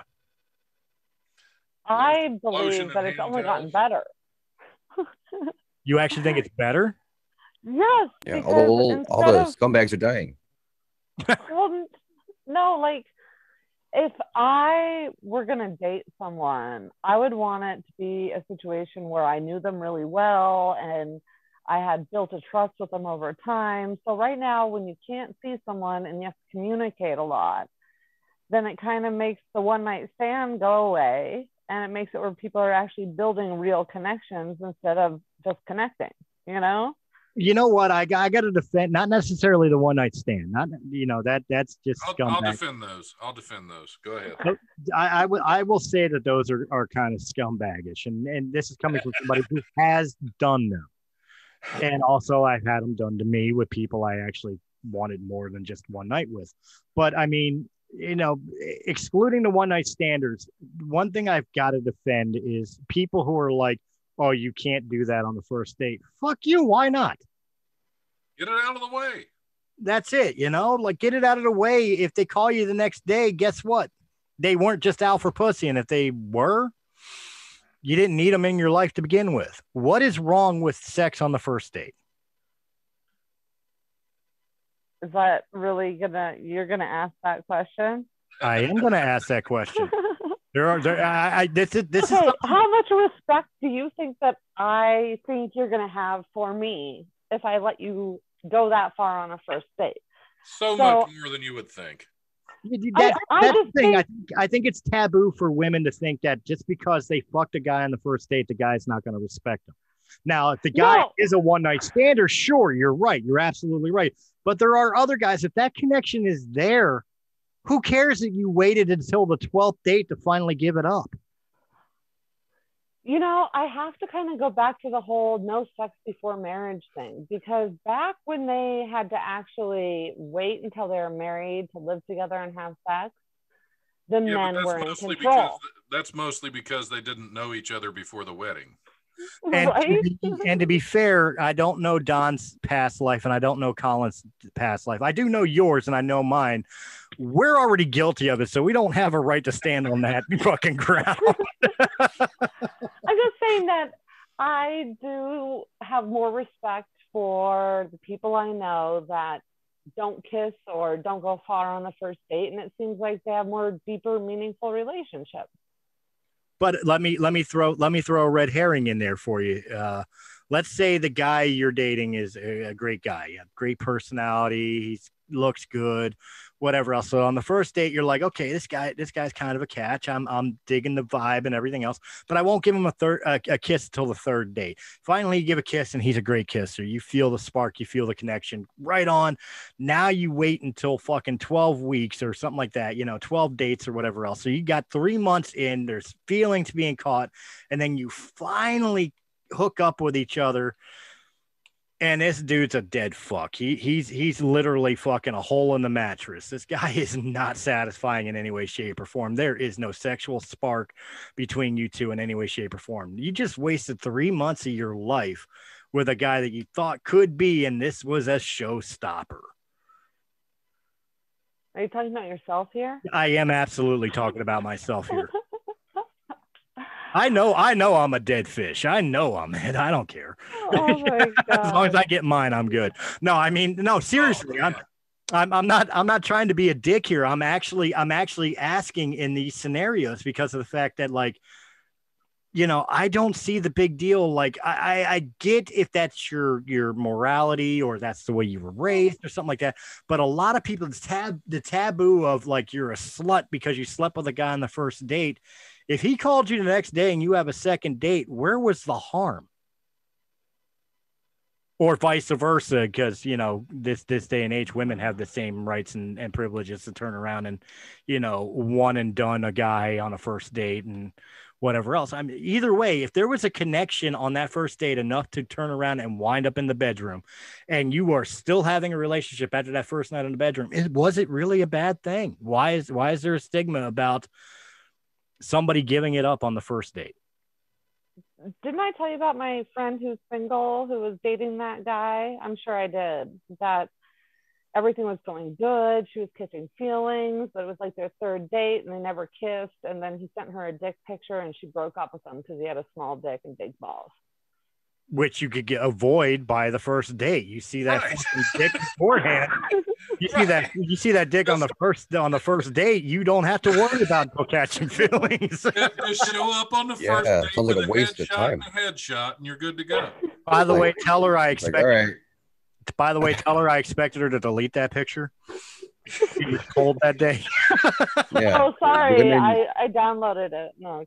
I believe that it's only gotten better. You actually think it's better? Yes, Yeah, because all the scumbags are dying. well, no, like if I were gonna date someone, I would want it to be a situation where I knew them really well and I had built a trust with them over time. So right now, when you can't see someone and you have to communicate a lot, then it kind of makes the one night stand go away, and it makes it where people are actually building real connections instead of just connecting, you know? You know what? I got to defend, not necessarily the one night stand. Not, that's just I'll scumbag. defend those. I'll defend those. Go ahead. I will say that those are kind of scumbagish, and this is coming from somebody who has done them, and also I've had them done to me with people I actually wanted more than just one night with. But I mean, excluding the one night standards, one thing I've got to defend is people who are like, oh, you can't do that on the first date. Fuck you. Why not? Get it out of the way. That's it. Like, get it out of the way. If they call you the next day, guess what? They weren't just out for pussy. And if they were, you didn't need them in your life to begin with. What is wrong with sex on the first date? Is that really you're gonna ask that question? I am going to ask that question. This okay, is how much respect do you think that I think you're going to have for me if I let you go that far on a first date? So much more than you would think. That's the thing. I think it's taboo for women to think that just because they fucked a guy on the first date, the guy's not going to respect them. Now, if the guy is a one night stander, sure, you're right. You're absolutely right. But there are other guys, if that connection is there, who cares that you waited until the 12th date to finally give it up? I have to kind of go back to the whole no sex before marriage thing, because back when they had to actually wait until they were married to live together and have sex, the men were in control. That's mostly because they didn't know each other before the wedding. And to be fair, I don't know Don's past life and I don't know Colin's past life. I do know yours and I know mine. We're already guilty of it, so we don't have a right to stand on that fucking ground. I'm just saying that I do have more respect for the people I know that don't kiss or don't go far on the first date, and it seems like they have more deeper, meaningful relationships. But let me throw a red herring in there for you. Let's say the guy you're dating is a great guy, you have great personality, he looks good, whatever else. So on the first date, you're like, okay, this guy's kind of a catch. I'm digging the vibe and everything else, but I won't give him a kiss till the third date. Finally, you give a kiss and he's a great kisser. You feel the spark, you feel the connection right on. Now you wait until fucking 12 weeks or something like that, 12 dates or whatever else. So you got 3 months in, there's feelings being caught, and then you finally hook up with each other. And this dude's a dead fuck. He's literally fucking a hole in the mattress. This guy is not satisfying in any way, shape, or form. There is no sexual spark between you two in any way, shape, or form. You just wasted 3 months of your life with a guy that you thought could be, and this was a showstopper. Are you talking about yourself here? I am absolutely talking about myself here. I know I'm a dead fish. I know I'm it. I don't care. Oh my God. As long as I get mine, I'm good. No, I mean, no, seriously. I'm not trying to be a dick here. I'm actually asking in these scenarios because of the fact that, like, I don't see the big deal. Like, I get if that's your morality or that's the way you were raised or something like that. But a lot of people, the taboo of, like, you're a slut because you slept with a guy on the first date. If he called you the next day and you have a second date, where was the harm? Or vice versa, because, this day and age, women have the same rights and privileges to turn around and, one and done a guy on a first date and whatever else. I mean, either way, if there was a connection on that first date enough to turn around and wind up in the bedroom and you are still having a relationship after that first night in the bedroom, was it really a bad thing? Why is there a stigma about somebody giving it up on the first date? Didn't I tell you about my friend who's single, who was dating that guy? I'm sure I did. That everything was going good. She was catching feelings, but it was like their third date and they never kissed. And then he sent her a dick picture and she broke up with him because he had a small dick and big balls. which you could avoid by the first date. You see that Right. fucking dick beforehand. You see that dick on the first date. You don't have to worry about catching feelings. Just show up on the Yeah, first date sounds like with a waste of headshot time. and a headshot, and you're good to go. By the way, tell her I Like, expect. all right. By the way, tell her I expected her to delete that picture. She was cold that day. Yeah. Oh, sorry. Women, I downloaded it. No.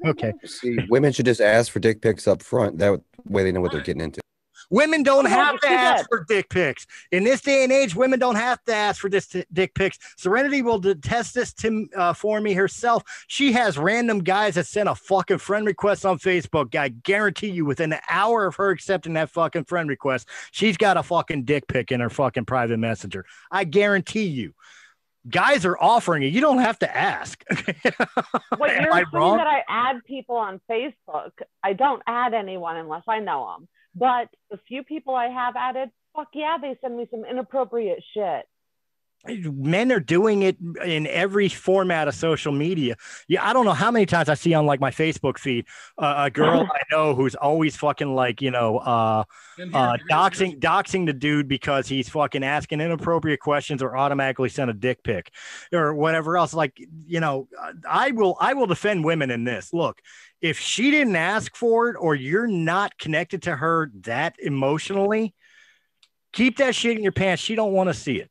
Okay. see, women should just ask for dick pics up front. That way they know what they're Right. getting into. Women don't Oh, no, have but to she ask did. for dick pics. In this day and age, women don't have to ask for dick pics. Serenity will detest this for me herself. She has random guys that send a fucking friend request on Facebook. I guarantee you within an hour of her accepting that fucking friend request, she's got a fucking dick pic in her fucking private messenger. I guarantee you. Guys are offering it. You don't have to ask. What Am you're I assuming wrong? that I add people on Facebook. I don't add anyone unless I know them. But the few people I have added, fuck yeah, they send me some inappropriate shit. Men are doing it in every format of social media. Yeah, I don't know how many times I see on like my Facebook feed a girl I know who's always fucking like, you know, And doxing the dude because he's fucking asking inappropriate questions or automatically send a dick pic or whatever else. Like, you know, I will defend women in this. Look, if she didn't ask for it or you're not connected to her that emotionally, keep that shit in your pants. She don't want to see it.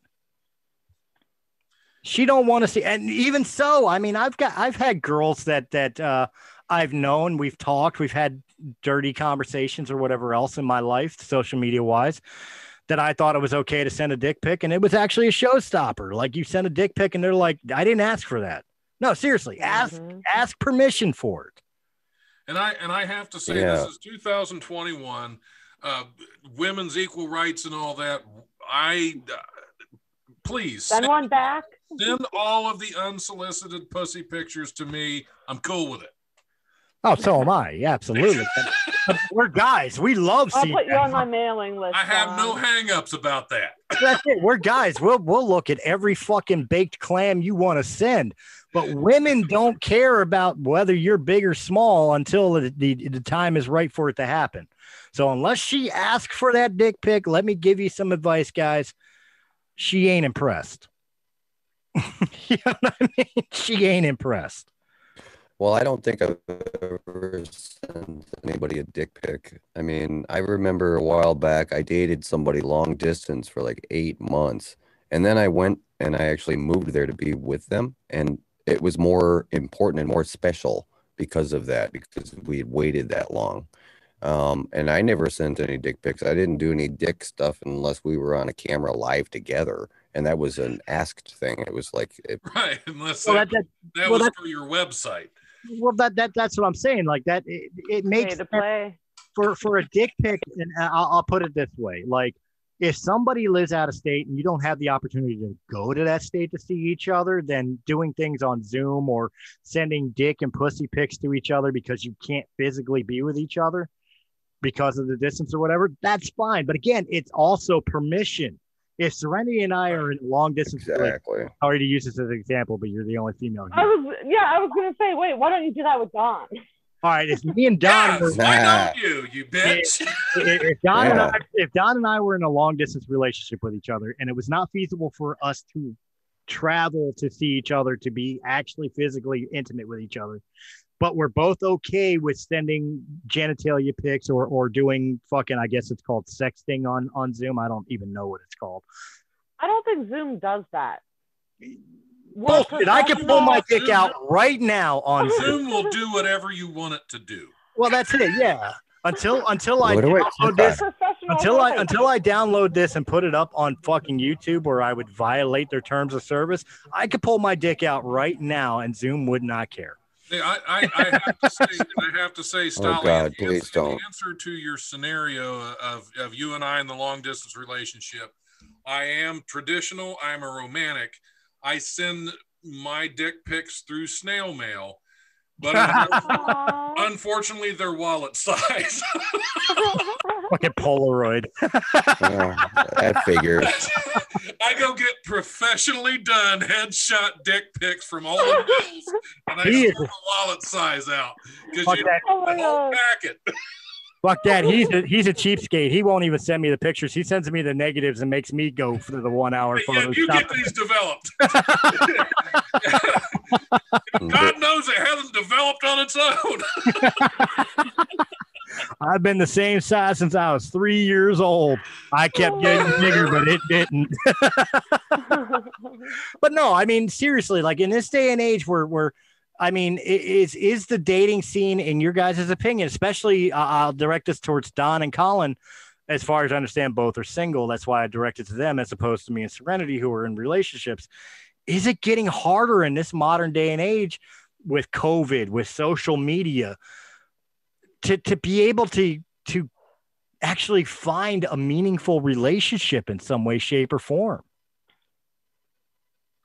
She don't want to see, and even so, I mean, I've had girls that I've known, we've talked, we've had dirty conversations or whatever else in my life, social media wise, that I thought it was okay to send a dick pic, and it was actually a showstopper. Like you send a dick pic, and they're like, I didn't ask for that. No, seriously, ask permission for it. And I have to say, this is 2021, women's equal rights and all that. Please Send one back. Send all of the unsolicited pussy pictures to me. I'm cool with it. Oh, so am I. Yeah, absolutely. But we're guys. We love I'll seeing put you that. on my mailing list. I have no John. hang-ups about that. That's it. We're guys. We'll look at every fucking baked clam you want to send. But women don't care about whether you're big or small until the time is right for it to happen. So unless she asks for that dick pic, let me give you some advice, guys. She ain't impressed. You know what I mean? She ain't impressed. Well, I don't think I've ever sent anybody a dick pic. I mean, I remember a while back, I dated somebody long distance for like 8 months. And then I went and I actually moved there to be with them. And it was more important and more special because of that, because we had waited that long. And I never sent any dick pics. I didn't do any dick stuff unless we were on a camera live together. And that was an asked thing. It was like, Right. Unless Well, that was for your website. Well, that's what I'm saying. Like that, it makes Pay to play. for a dick pic, and I'll put it this way: like if somebody lives out of state and you don't have the opportunity to go to that state to see each other, then doing things on Zoom or sending dick and pussy pics to each other because you can't physically be with each other because of the distance or whatever, that's fine. But again, it's also permission. If Serenity and I are in a long distance, exactly. Sorry to use this as an example, but you're the only female here. I was gonna say, wait, why don't you do that with Don? All right, if me and Don Yes, why don't you bitch? if Don and I were in a long distance relationship with each other and it was not feasible for us to travel to see each other, to be actually physically intimate with each other, but we're both okay with sending genitalia pics or doing fucking, I guess it's called sexting on Zoom. I don't even know what it's called. I don't think Zoom does that. Bullshit. I can pull my dick out right now on Zoom. Zoom will do whatever you want it to do. Well, that's it. Yeah. Until I What do I- download this, Professional until I download this and put it up on fucking YouTube where I would violate their terms of service, I could pull my dick out right now and Zoom would not care. Yeah, I have to say, Stolle, Oh God, please don't. in answer to your scenario of you and I in the long distance relationship, I am traditional. I'm a romantic. I send my dick pics through snail mail, but unfortunately, they're wallet size. Fucking Polaroid. That figures. I go get professionally done headshot dick pics from all the bills, and I send the wallet size out because you Fuck that. the whole packet. Fuck that. He's a cheapskate. He won't even send me the pictures. He sends me the negatives and makes me go for the 1 hour photo. Yeah, you get these developed. God knows it hasn't developed on its own. I've been the same size since I was 3 years old. I kept getting bigger, but it didn't. But no, I mean, seriously, like in this day and age where I mean, is the dating scene, in your guys' opinion, especially I'll direct this towards Don and Colin, as far as I understand, both are single. That's why I directed to them as opposed to me and Serenity, who are in relationships. Is it getting harder in this modern day and age with COVID, with social media, to be able to actually find a meaningful relationship in some way, shape, or form?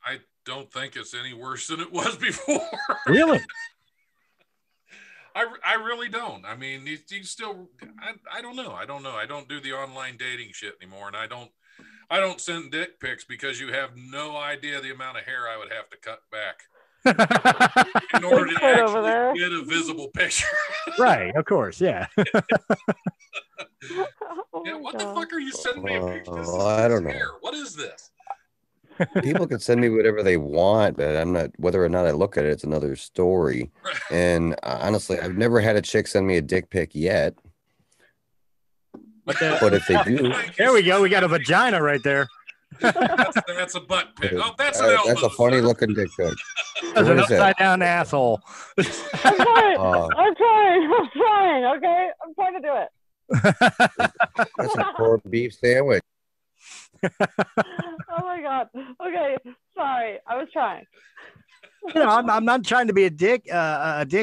I don't think it's any worse than it was before. Really? I really don't. I mean, you still, I don't know. I don't do the online dating shit anymore. And I don't send dick pics because you have no idea the amount of hair I would have to cut back in order to actually get a visible picture. Right. Of course. Yeah. Yeah. What the fuck are you sending me a picture of? I don't know. Hair? What is this? People can send me whatever they want, but I'm not, whether or not I look at it, it's another story. And honestly, I've never had a chick send me a dick pic yet. But if they do, there we go. We got a vagina right there. That's a butt pic. Oh, that's a funny looking dick pic. That's an upside down asshole. I'm trying. Okay, I'm trying to do it. That's a corned beef sandwich. Oh my god. Okay, sorry. I was trying. You know, I'm not trying to be a dick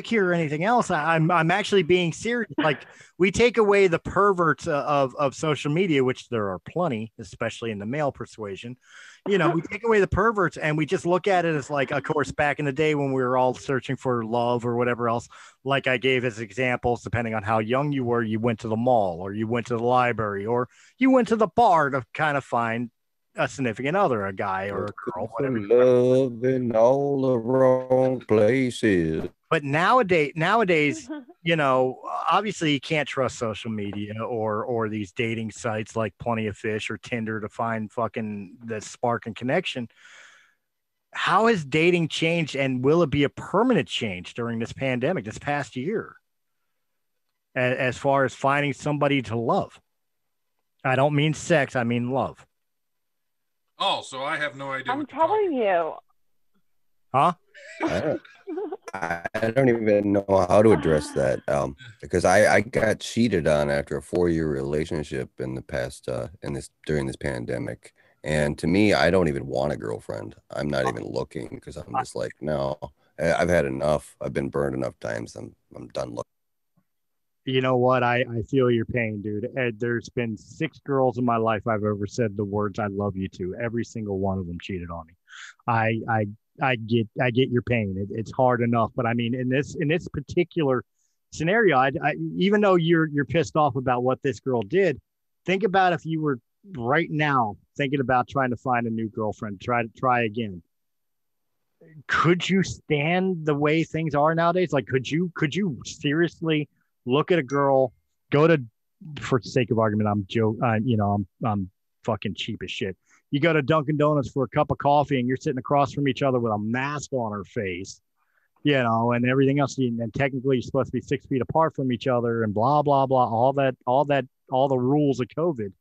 here or anything else. I'm actually being serious. Like, we take away the perverts of social media, which there are plenty, especially in the male persuasion. You know, we take away the perverts and we just look at it as, like, of course, back in the day when we were all searching for love or whatever else, like I gave as examples, depending on how young you were, you went to the mall or you went to the library or you went to the bar to kind of find a significant other, a guy or a girl, whatever. Love in all the wrong places. But nowadays, you know, obviously you can't trust social media or these dating sites like Plenty of Fish or Tinder to find fucking the spark and connection. How has dating changed, and will it be a permanent change during this pandemic, this past year, as far as finding somebody to love? I don't mean sex, I mean love. Oh, so I have no idea. I'm telling you. Huh? I don't even know how to address that, because I got cheated on after a 4-year relationship in the past during this pandemic, and to me, I don't even want a girlfriend. I'm not even looking because I'm just like, no, I've had enough. I've been burned enough times. I'm done looking. You know what? I feel your pain, dude. There's been 6 girls in my life I've ever said the words "I love you" to. Every single one of them cheated on me. I get your pain. It's hard enough, but I mean, in this particular scenario, I even though you're pissed off about what this girl did, think about if you were right now thinking about trying to find a new girlfriend, try again. Could you stand the way things are nowadays? Like, could you seriously look at a girl, go to, for the sake of argument, I'm fucking cheap as shit. You go to Dunkin' Donuts for a cup of coffee and you're sitting across from each other with a mask on her face, you know, and everything else. And technically you're supposed to be 6 feet apart from each other and blah, blah, blah, all the rules of COVID.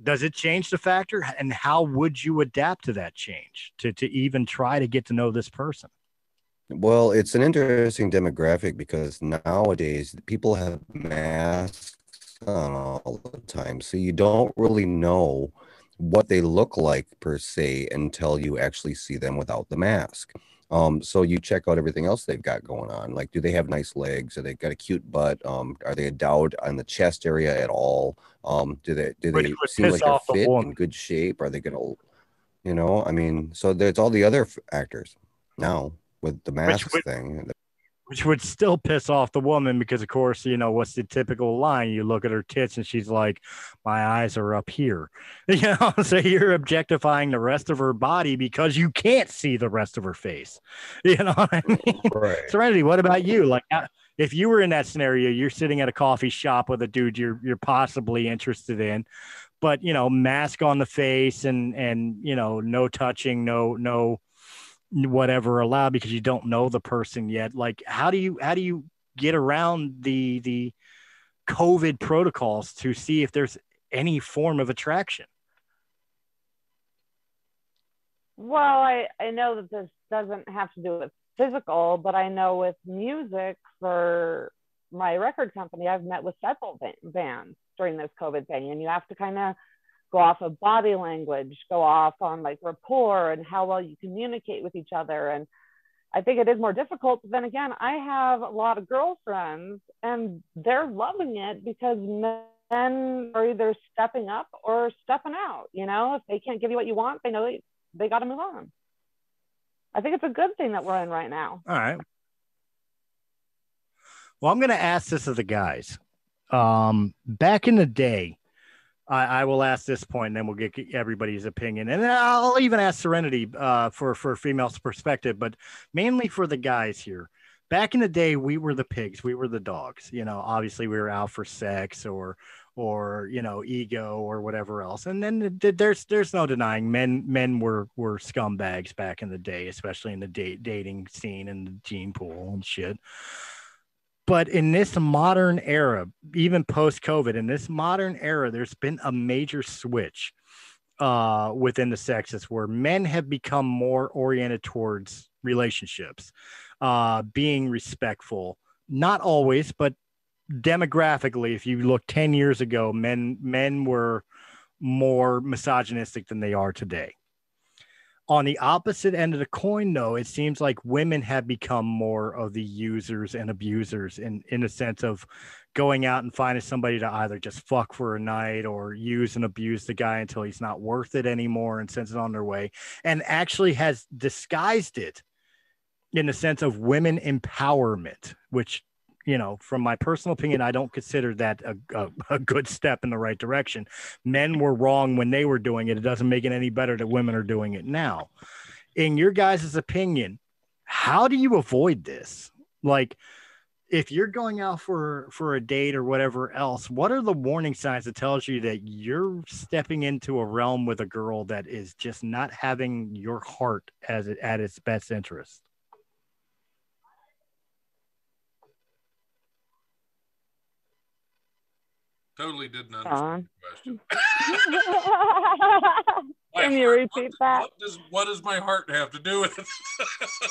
Does it change the factor? And how would you adapt to that change to even try to get to know this person? Well, it's an interesting demographic because nowadays people have masks on all the time. So you don't really know what they look like per se until you actually see them without the mask. So you check out everything else they've got going on. Like, do they have nice legs? Are they got a cute butt? Are they endowed on the chest area at all? Do they seem like they're fit in good shape? Are they gonna, you know, I mean, so there's all the other factors now with the mask thing. Which would still piss off the woman because, of course, you know, what's the typical line? You look at her tits and she's like, my eyes are up here. You know, so you're objectifying the rest of her body because you can't see the rest of her face. You know what I mean? Right. Serenity, what about you? Like, if you were in that scenario, you're sitting at a coffee shop with a dude you're possibly interested in, but mask on the face and no touching, no whatever allowed because you don't know the person yet. Like, how do you get around the COVID protocols to see if there's any form of attraction? Well, I know that this doesn't have to do with physical, but I know with music for my record company, I've met with several bands during this COVID thing, and you have to kind of go off of body language, go off on like rapport and how well you communicate with each other. And I think it is more difficult. But then again, I have a lot of girlfriends and they're loving it because men are either stepping up or stepping out. If they can't give you what you want, they know they got to move on. I think it's a good thing that we're in right now. All right. Well, I'm going to ask this of the guys. Back in the day, I will ask this point, and then we'll get everybody's opinion. And then I'll even ask Serenity for female's perspective, but mainly for the guys here. Back in the day, we were the pigs. We were the dogs. Obviously we were out for sex or ego or whatever else. And then there's no denying men were scumbags back in the day, especially in the dating scene and the gene pool and shit. But in this modern era, even post-COVID, in this modern era, there's been a major switch within the sexes where men have become more oriented towards relationships, being respectful. Not always, but demographically, if you look 10 years ago, men were more misogynistic than they are today. On the opposite end of the coin, though, it seems like women have become more of the users and abusers in a sense of going out and finding somebody to either just fuck for a night or use and abuse the guy until he's not worth it anymore and sends it on their way, and actually has disguised it in the sense of women empowerment, which, from my personal opinion, I don't consider that a good step in the right direction. Men were wrong when they were doing it. It doesn't make it any better that women are doing it now. In your guys' opinion, how do you avoid this? Like, if you're going out for a date or whatever else, what are the warning signs that tells you that you're stepping into a realm with a girl that is just not having your heart at its best interest? Totally didn't understand the question. Can you repeat that? What does my heart have to do with it?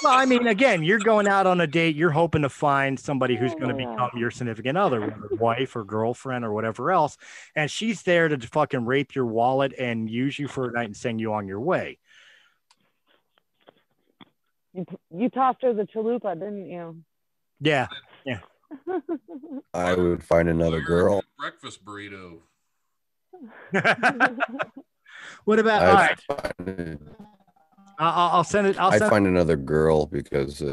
Well, I mean, again, you're going out on a date. You're hoping to find somebody who's going to become your significant other, whether wife or girlfriend or whatever else. And she's there to fucking rape your wallet and use you for a night and send you on your way. You tossed her the chalupa, didn't you? Yeah. I would find another girl. Breakfast burrito. What about? All right. I'll send it. I'd find another girl because.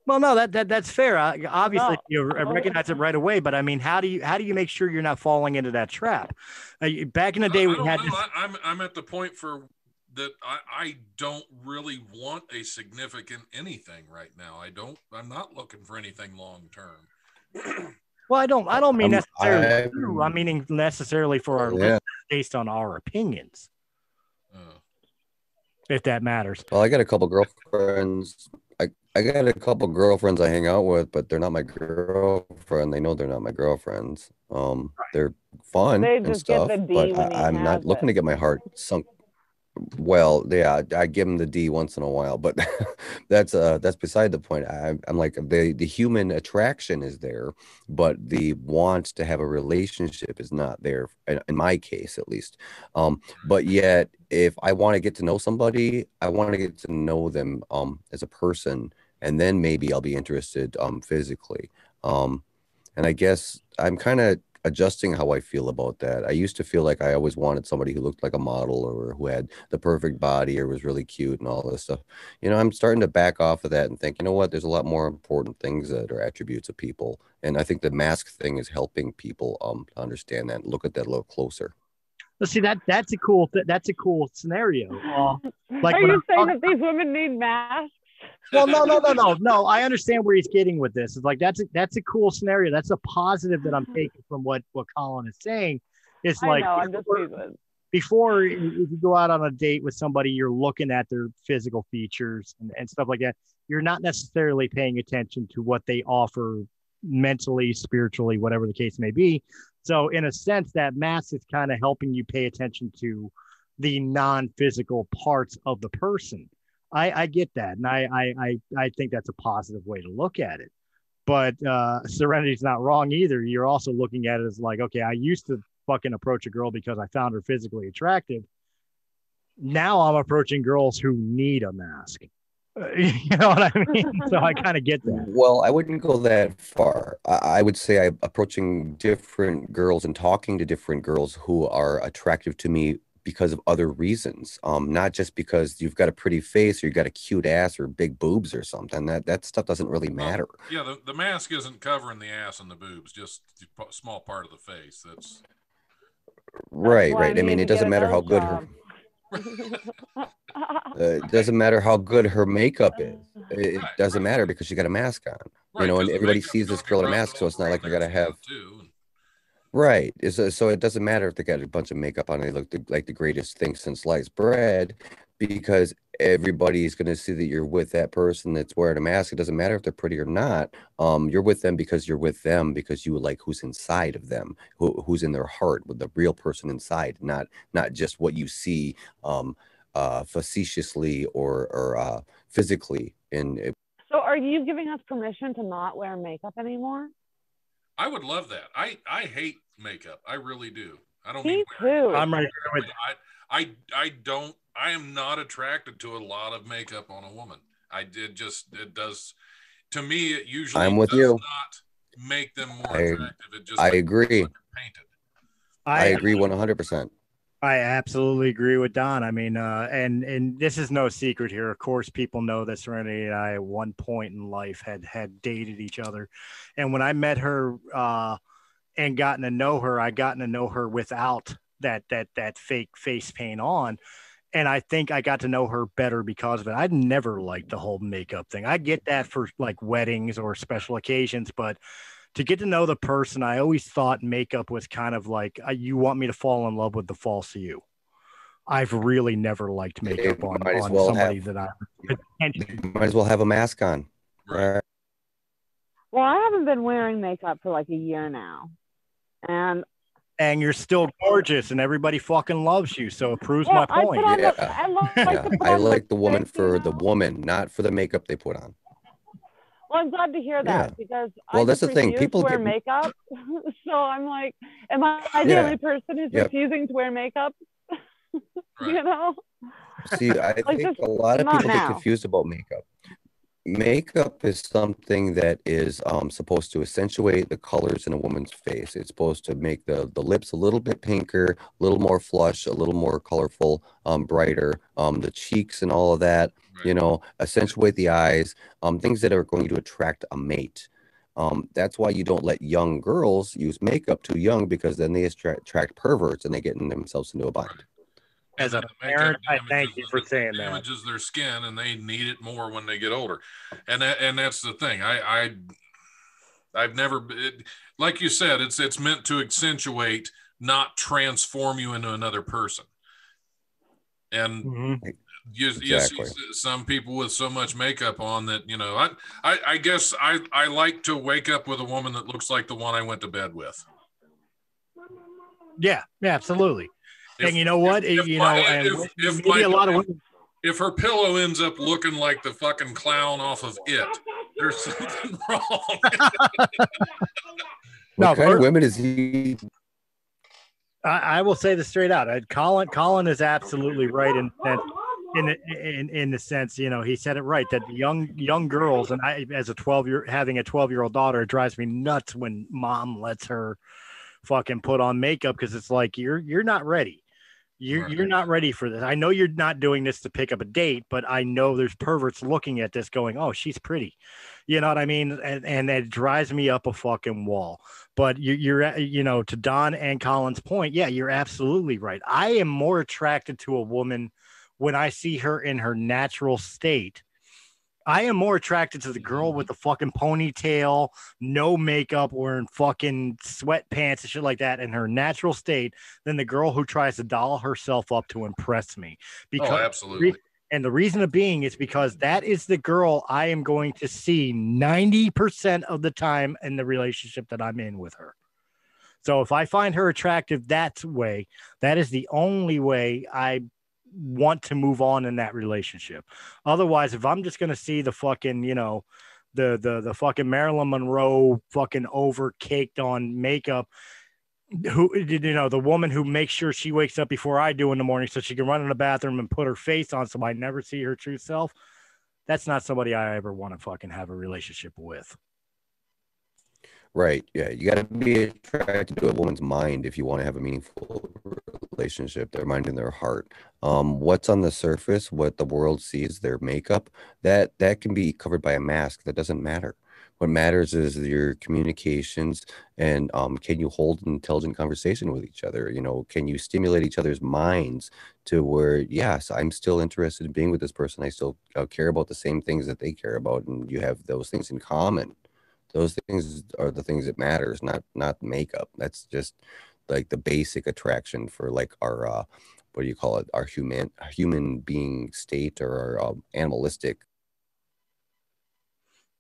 Well, no, that's fair. Obviously, you recognize it right away. But I mean, how do you make sure you're not falling into that trap? Back in the day, we had. I'm at the point that I don't really want a significant anything right now. I'm not looking for anything long term. Well, I don't mean necessarily true. I'm meaning necessarily for our listeners based on our opinions. If that matters. Well, I got a couple girlfriends. I got a couple girlfriends I hang out with, but they're not my girlfriend. They know they're not my girlfriends. They're fun and stuff, but I'm not looking to get my heart sunk. Well, yeah, I give them the D once in a while, but that's beside the point. I'm like, the human attraction is there, but the want to have a relationship is not there, in my case at least. But yet, if I want to get to know somebody, I want to get to know them as a person, and then maybe I'll be interested physically. And I guess I'm kind of adjusting how I feel about that. I used to feel like I always wanted somebody who looked like a model or who had the perfect body or was really cute and all this stuff. I'm starting to back off of that and think, you know what, there's a lot more important things that are attributes of people. And I think the mask thing is helping people to understand that and look at that a little closer. Let's see, that's a cool scenario. Like, are you saying that these women need masks? Well, no. I understand where he's getting with this. It's like that's a cool scenario. That's a positive that I'm taking from what Colin is saying. It's like I'm just teasing. Before, if you go out on a date with somebody, you're looking at their physical features and stuff like that. You're not necessarily paying attention to what they offer mentally, spiritually, whatever the case may be. So in a sense, that mask is kind of helping you pay attention to the non-physical parts of the person. I get that. And I think that's a positive way to look at it. But Serenity's not wrong either. You're also looking at it as like, okay, I used to fucking approach a girl because I found her physically attractive. Now I'm approaching girls who need a mask. You know what I mean? So I kind of get that. Well, I wouldn't go that far. I would say I'm approaching different girls and talking to different girls who are attractive to me because of other reasons. Not just because you've got a pretty face or you've got a cute ass or big boobs or something. That stuff doesn't really matter. Yeah, the mask isn't covering the ass and the boobs, just a small part of the face. That's right. I mean, it doesn't matter how good her it doesn't matter how good her makeup is. It doesn't matter because she got a mask on. right, And everybody sees this girl in a mask, so it's not like I gotta have. Right. So it doesn't matter if they got a bunch of makeup on. They look like the greatest thing since sliced bread, because everybody's going to see that you're with that person that's wearing a mask. It doesn't matter if they're pretty or not. You're with them because you're with them because you like who's inside of them, who's in their heart, with the real person inside, not just what you see facetiously or physically. So are you giving us permission to not wear makeup anymore? I would love that. I hate makeup. I really do. I don't Me mean too. I'm right with I don't. I am not attracted to a lot of makeup on a woman. It does to me. It usually I'm with does you. not make them more attractive. It just I makes agree. them painted. I agree 100%. I absolutely agree with Don. I mean, and this is no secret here. Of course, people know that Serenity and I at one point in life had dated each other. And when I met her and gotten to know her, I gotten to know her without that fake face paint on. And I think I got to know her better because of it. I'd never liked the whole makeup thing. I get that for like weddings or special occasions, but to get to know the person, I always thought makeup was kind of like, you want me to fall in love with the false you. I've really never liked makeup on somebody that I might as well have a mask on. Right. Well, I haven't been wearing makeup for like a year now. And you're still gorgeous and everybody fucking loves you. So it proves my point. I like the woman for the woman, not for the makeup they put on. Well, I'm glad to hear that because that's the thing. People wear makeup. So I'm like, am I the only person who's refusing to wear makeup? You know? See, I think a lot of people get confused about makeup. Makeup is something that is supposed to accentuate the colors in a woman's face. It's supposed to make the lips a little bit pinker, a little more flush, a little more colorful, brighter, the cheeks and all of that, accentuate the eyes, things that are going to attract a mate. That's why you don't let young girls use makeup too young, because then they attract perverts and they get themselves into a bind. Right. As a parent, I thank you for saying that. Damages their skin, and they need it more when they get older, and that's the thing. I've never, like you said, it's meant to accentuate, not transform you into another person. And you see some people with so much makeup on that, I guess I like to wake up with a woman that looks like the one I went to bed with. Yeah, absolutely. And you know what? If her pillow ends up looking like the fucking clown off of It, there's something wrong. What kind of women is he? I will say this straight out. Colin is absolutely right in the sense, he said it right, that young girls, and I, as having a 12-year-old daughter, it drives me nuts when mom lets her fucking put on makeup, because it's like you're not ready. You're not ready for this. I know you're not doing this to pick up a date, but I know there's perverts looking at this going, oh, she's pretty. You know what I mean? And it drives me up a fucking wall. But you're to Don and Colin's point, yeah, you're absolutely right. I am more attracted to a woman when I see her in her natural state. I am more attracted to the girl with the fucking ponytail, no makeup, wearing fucking sweatpants and shit like that in her natural state than the girl who tries to doll herself up to impress me. Because, absolutely. And the reason of being is because that is the girl I am going to see 90% of the time in the relationship that I'm in with her. So if I find her attractive that way, that is the only way I want to move on in that relationship. Otherwise, if I'm just going to see the fucking, the fucking Marilyn Monroe fucking over caked on makeup, the woman who makes sure she wakes up before I do in the morning so she can run in the bathroom and put her face on so I never see her true self, that's not somebody I ever want to fucking have a relationship with. Right. Yeah. You got to be attracted to a woman's mind if you want to have a meaningful relationship, their mind and their heart. What's on the surface, what the world sees, their makeup, that can be covered by a mask. That doesn't matter. What matters is your communications and can you hold an intelligent conversation with each other? Can you stimulate each other's minds to where, yes, I'm still interested in being with this person. I still care about the same things that they care about, and you have those things in common. Those things are the things that matters, not makeup. That's just like the basic attraction for like our what do you call it? Our human being state, or our animalistic.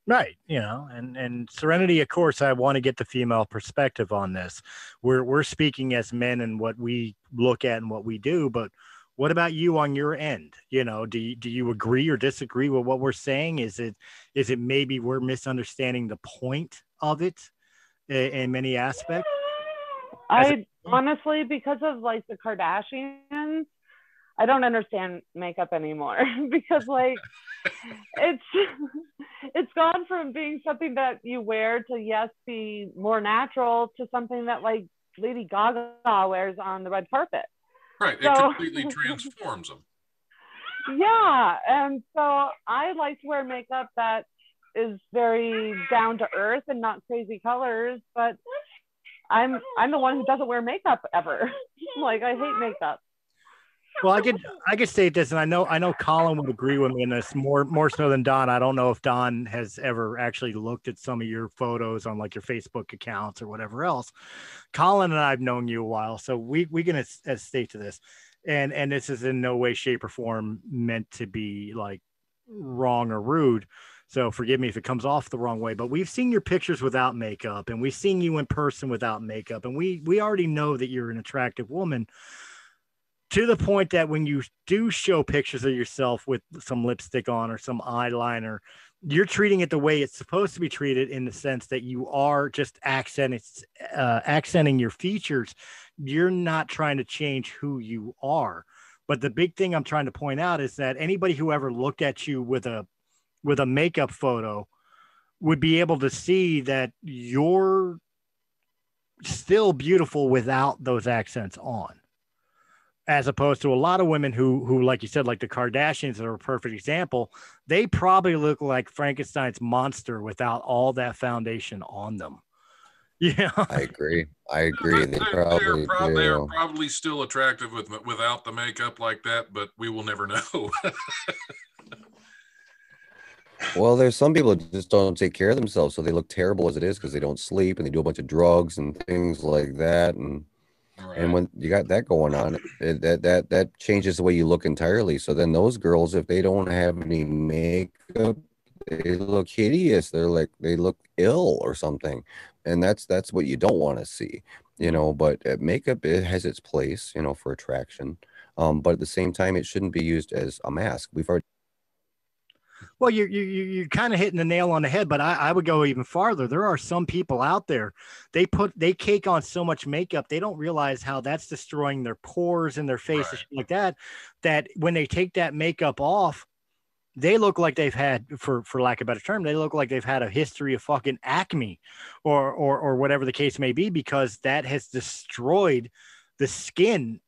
Right. And Serenity, of course, I want to get the female perspective on this. We're speaking as men and what we look at and what we do, but what about you on your end? Do you agree or disagree with what we're saying? Is it maybe we're misunderstanding the point of it in many aspects? Honestly, because of like the Kardashians, I don't understand makeup anymore because like it's gone from being something that you wear to, yes, be more natural, to something that like Lady Gaga wears on the red carpet. Right. It completely transforms them. Yeah. And so I like to wear makeup that is very down to earth and not crazy colors, but I'm the one who doesn't wear makeup ever. Like, I hate makeup. Well, I could state this, and I know Colin would agree with me in this more so than Don. I don't know if Don has ever actually looked at some of your photos on like your Facebook accounts or whatever else. Colin and I've known you a while, so we can state to this, and this is in no way, shape, or form meant to be like wrong or rude. So forgive me if it comes off the wrong way, but we've seen your pictures without makeup, and we've seen you in person without makeup, and we already know that you're an attractive woman. To the point that when you do show pictures of yourself with some lipstick on or some eyeliner, you're treating it the way it's supposed to be treated, in the sense that you are just accenting your features. You're not trying to change who you are. But the big thing I'm trying to point out is that anybody who ever looked at you with a makeup photo would be able to see that you're still beautiful without those accents on. As opposed to a lot of women who, like you said, like the Kardashians are a perfect example. They probably look like Frankenstein's monster without all that foundation on them. Yeah, I agree. They are probably still attractive without the makeup like that, but we will never know. Well, there's some people that just don't take care of themselves, so they look terrible as it is because they don't sleep and they do a bunch of drugs and things like that. Right. And when you got that going on, that changes the way you look entirely. So then those girls, if they don't have any makeup, they look hideous. They look ill or something, and that's what you don't want to see, But makeup, it has its place, for attraction. But at the same time, it shouldn't be used as a mask. We've already. Well, you're kind of hitting the nail on the head, but I would go even farther. There are some people out there, they cake on so much makeup, they don't realize how that's destroying their pores in their face, right, like that when they take that makeup off, they look like they've had, for lack of a better term, they look like they've had a history of fucking acne or whatever the case may be, because that has destroyed the skin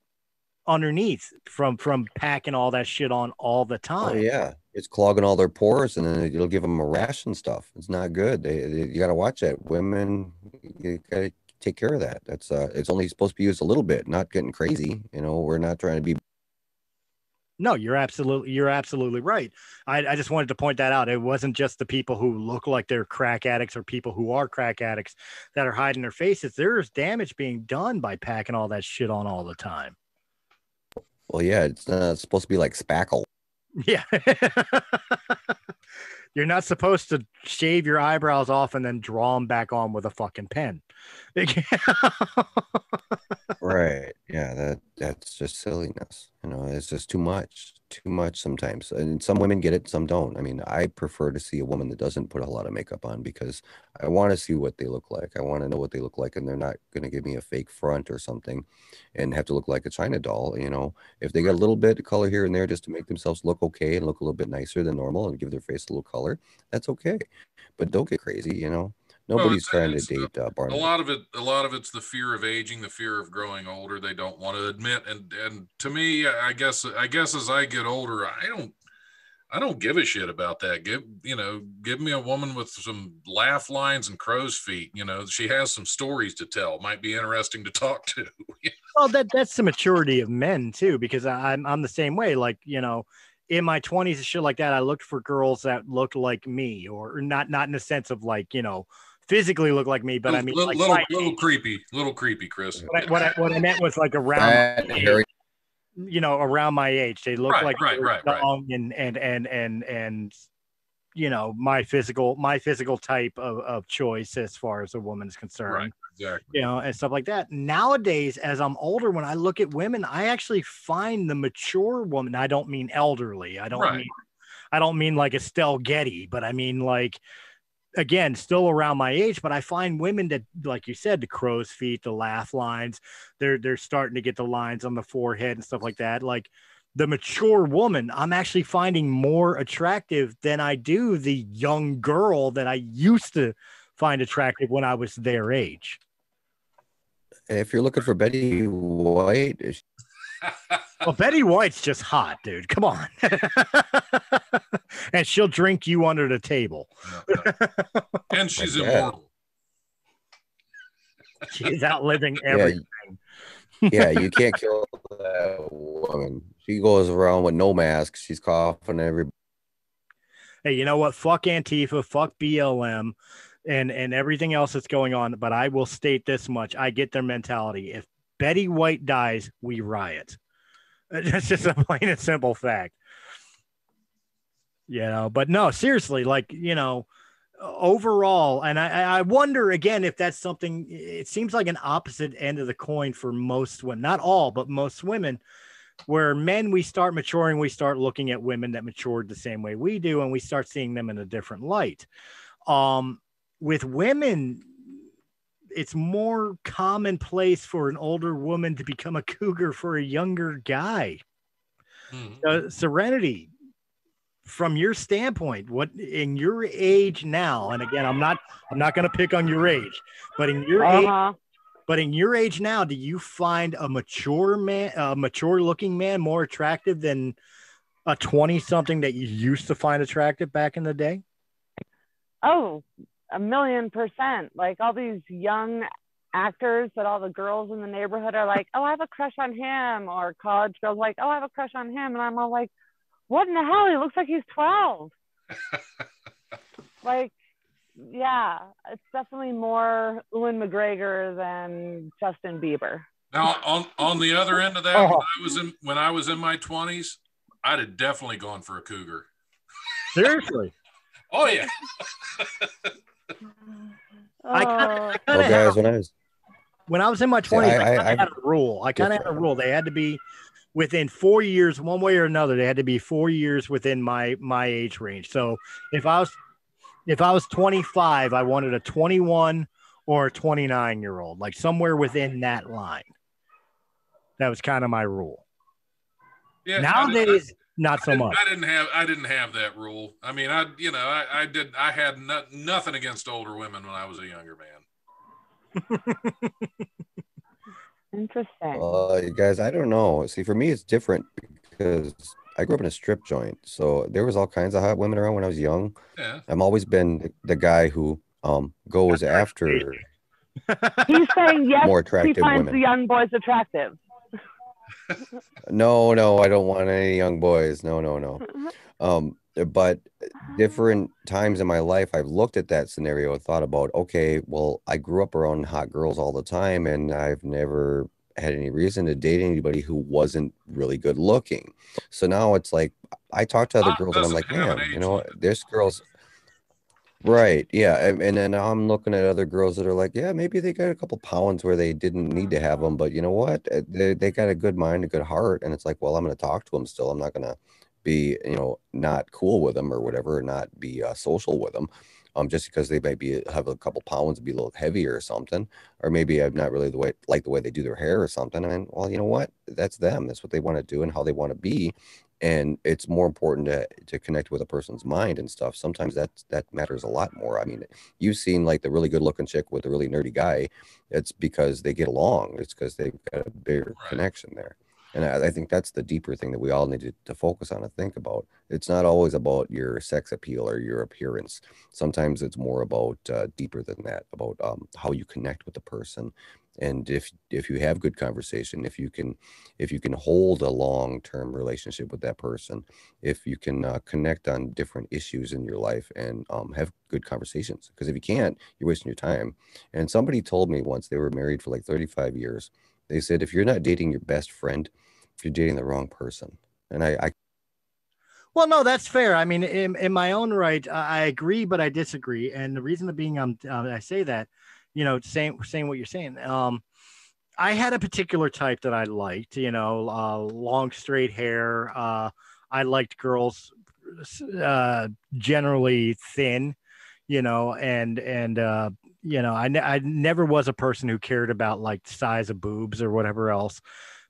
underneath from packing all that shit on all the time. Oh yeah, it's clogging all their pores, and then it'll give them a rash and stuff. It's not good. You got to watch that. Women, you got to take care of that. That's it's only supposed to be used a little bit, not getting crazy. We're not trying to be. No, you're absolutely right. I just wanted to point that out. It wasn't just the people who look like they're crack addicts or people who are crack addicts that are hiding their faces. There's damage being done by packing all that shit on all the time. Well, yeah, it's supposed to be like spackle. Yeah. You're not supposed to shave your eyebrows off and then draw them back on with a fucking pen. Right. Yeah, that's just silliness. You know, it's just too much sometimes. And some women get it, some don't. I mean, I prefer to see a woman that doesn't put a lot of makeup on because I want to see what they look like. I want to know what they look like, and they're not going to give me a fake front or something and have to look like a China doll. You know, if they got a little bit of color here and there just to make themselves look okay and look a little bit nicer than normal and give their face a little color, that's okay. But don't get crazy, you know. Nobody's trying to date Barney. A lot of it's the fear of aging, the fear of growing older. They don't want to admit, and to me, I guess as I get older, I don't give a shit about that. Give me a woman with some laugh lines and crow's feet. You know, she has some stories to tell. Might be interesting to talk to. Well, that's the maturity of men too, because I'm the same way. Like, you know, in my 20s and shit like that, I looked for girls that looked like me, or not in the sense of like, you know, physically look like me, but I mean, little creepy, Chris. What I meant was like around, you know, around my age. They look like young and you know, my physical type of choice as far as a woman is concerned. Right, exactly. You know, and stuff like that. Nowadays, as I'm older, when I look at women, I actually find the mature woman. I don't mean elderly. I don't mean like Estelle Getty, but I mean like, again, still around my age, but I find women that, like you said, the crow's feet, the laugh lines, they're starting to get the lines on the forehead and stuff like that. Like the mature woman, I'm actually finding more attractive than I do the young girl that I used to find attractive when I was their age. If you're looking for Betty White, well, Betty White's just hot, dude. Come on. And she'll drink you under the table. And she's immortal. She's outliving everything. Yeah, you can't kill that woman. She goes around with no mask. She's coughing everybody. Hey, you know what? Fuck Antifa, fuck BLM, and everything else that's going on. But I will state this much. I get their mentality. If Betty White dies, we riot. That's just a plain and simple fact. You know, but no, seriously, like, you know, overall, and I wonder again if that's something. It seems like an opposite end of the coin for most women, not all, but most women, where men, we start maturing, we start looking at women that matured the same way we do, and we start seeing them in a different light. With women, it's more commonplace for an older woman to become a cougar for a younger guy. Serenity, from your standpoint, what in your age now, and again, I'm not going to pick on your age, but in your age now, do you find a mature looking man more attractive than a 20-something that you used to find attractive back in the day? Oh, 1,000,000%. Like all these young actors that all the girls in the neighborhood are like, oh, I have a crush on him, or college girls like, oh, I have a crush on him, and I'm all like, what in the hell? He looks like he's 12. Like, yeah, it's definitely more Ewan McGregor than Justin Bieber. Now, on the other end of that, when I was in my 20s, I'd have definitely gone for a cougar. Seriously? Oh yeah. When I was in my 20s, I had a rule. I kind of had a rule. They had to be within 4 years, one way or another. They had to be 4 years within my age range. So if I was 25, I wanted a 21 or a 29-year-old, like somewhere within that line. That was kind of my rule. Yeah. Nowadays, not so much. I didn't have that rule. I mean, I had nothing against older women when I was a younger man. Interesting. You guys, I don't know. See, for me, it's different because I grew up in a strip joint, so there was all kinds of hot women around when I was young. Yeah. I've always been the guy who goes after. He's saying yes. More attractive he finds women. The young boys attractive. No, I don't want any young boys. No. But different times in my life, I've looked at that scenario and thought about, okay, well, I grew up around hot girls all the time, and I've never had any reason to date anybody who wasn't really good looking. So now it's like I talk to other Hot girls and I'm doesn't like, have an man, age limit. this girl's right. Yeah. And then I'm looking at other girls that are like, yeah, maybe they got a couple pounds where they didn't need to have them, but you know what? They got a good mind, a good heart. And it's like, well, I'm going to talk to them still. I'm not going to be, not cool with them or whatever, or not be social with them. Just because they might have a couple pounds and be a little heavier or something, or maybe I'm not really the way they do their hair or something. I mean, well, you know what? That's them. That's what they want to do and how they want to be. And it's more important to connect with a person's mind and stuff. Sometimes that matters a lot more. I mean, you've seen like the really good looking chick with the really nerdy guy. It's because they get along. It's because they've got a bigger Right. connection there. And I think that's the deeper thing that we all need to focus on and think about. It's not always about your sex appeal or your appearance. Sometimes it's more about deeper than that, about how you connect with the person. And if you have good conversation, if you can hold a long-term relationship with that person, if you can connect on different issues in your life and have good conversations. Because if you can't, you're wasting your time. And somebody told me once, they were married for like 35 years. They said, if you're not dating your best friend, you're dating the wrong person. And I Well, no, that's fair. I mean, in my own right, I agree, but I disagree. And the reason being, I say that, saying what you're saying. I had a particular type that I liked, long straight hair. I liked girls generally thin, I never was a person who cared about like size of boobs or whatever else.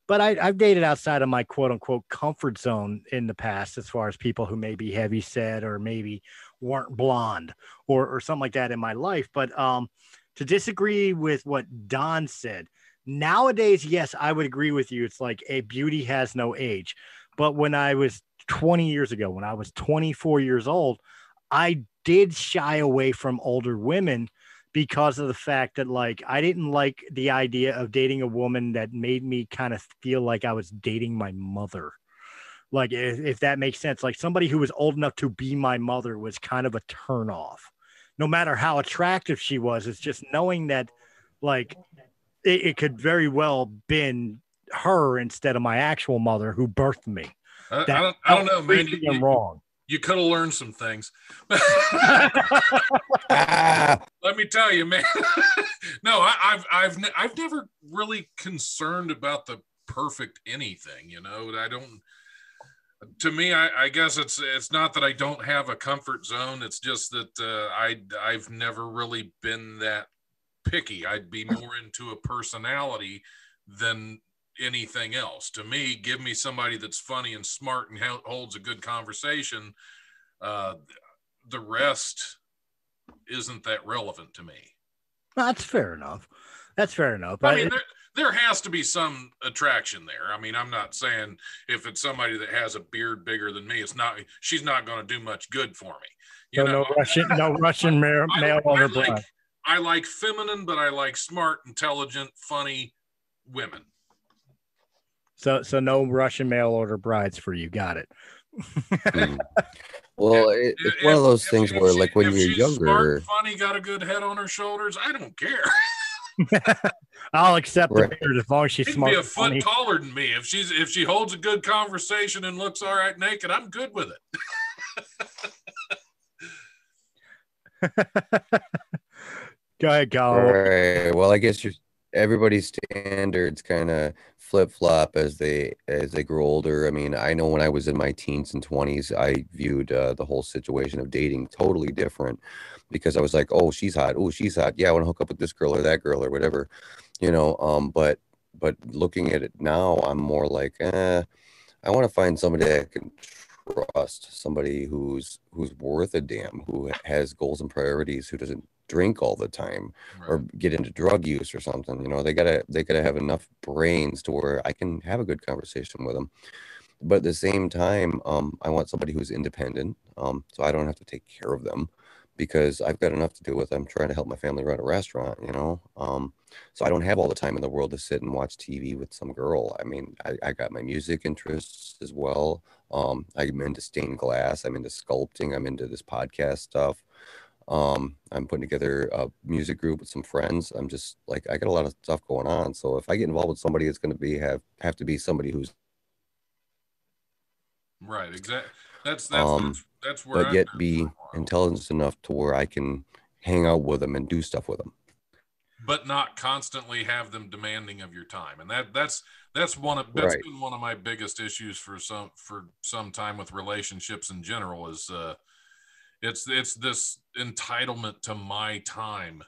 But I've dated outside of my quote unquote comfort zone in the past, as far as people who may be heavy set or maybe weren't blonde or something like that in my life. But to disagree with what Don said, nowadays, yes, I would agree with you. It's like a beauty has no age. But when I was 20 years ago, when I was 24 years old, I did shy away from older women because of the fact that like I didn't like the idea of dating a woman that made me kind of feel like I was dating my mother. Like if that makes sense, like somebody who was old enough to be my mother was kind of a turn off. No matter how attractive she was, it's just knowing that like it could very well been her instead of my actual mother who birthed me. I don't know, man. I'm wrong. You could have learned some things. ah, Let me tell you, man. No, I've never really concerned about the perfect anything. I don't. To me, I guess it's not that I don't have a comfort zone. It's just that I've never really been that picky. I'd be more into a personality than anything else. To me, give me somebody that's funny and smart and holds a good conversation. The rest isn't that relevant to me. That's fair enough. I mean, there has to be some attraction there. I mean, I'm not saying if it's somebody that has a beard bigger than me, she's not going to do much good for me. No Russian male on her bride. I like feminine, but I like smart, intelligent, funny women. So no Russian mail order brides for you. Got it. Well, it's one of those things where, like, when you're younger, smart, funny, got a good head on her shoulders, I don't care. I'll accept the beard as long as she's smart. Be a foot taller than me. If she holds a good conversation and looks all right naked, I'm good with it. Go ahead, Kyle. All right. Well, I guess everybody's standards kind of flip-flop as they grow older. I mean, I know when I was in my teens and 20s, I viewed the whole situation of dating totally different, because I was like, oh, she's hot. Oh, she's hot. Yeah, I want to hook up with this girl or that girl or whatever, but looking at it now, I'm more like, I want to find somebody that I can trust, somebody who's worth a damn, who has goals and priorities, who doesn't drink all the time, right, or get into drug use or something. They gotta have enough brains to where I can have a good conversation with them. But at the same time, I want somebody who's independent, so I don't have to take care of them. because I've got enough to do with. I'm trying to help my family run a restaurant, you know. So I don't have all the time in the world to sit and watch TV with some girl. I mean, I got my music interests as well. I'm into stained glass. I'm into sculpting. I'm into this podcast stuff. I'm putting together a music group with some friends. I'm just like, I got a lot of stuff going on. So if I get involved with somebody, it's going to be have to be somebody who's right. Exactly. That's where but yet be intelligent enough to where I can hang out with them and do stuff with them, but not constantly have them demanding of your time. And that's been one of my biggest issues for some time with relationships in general is it's this entitlement to my time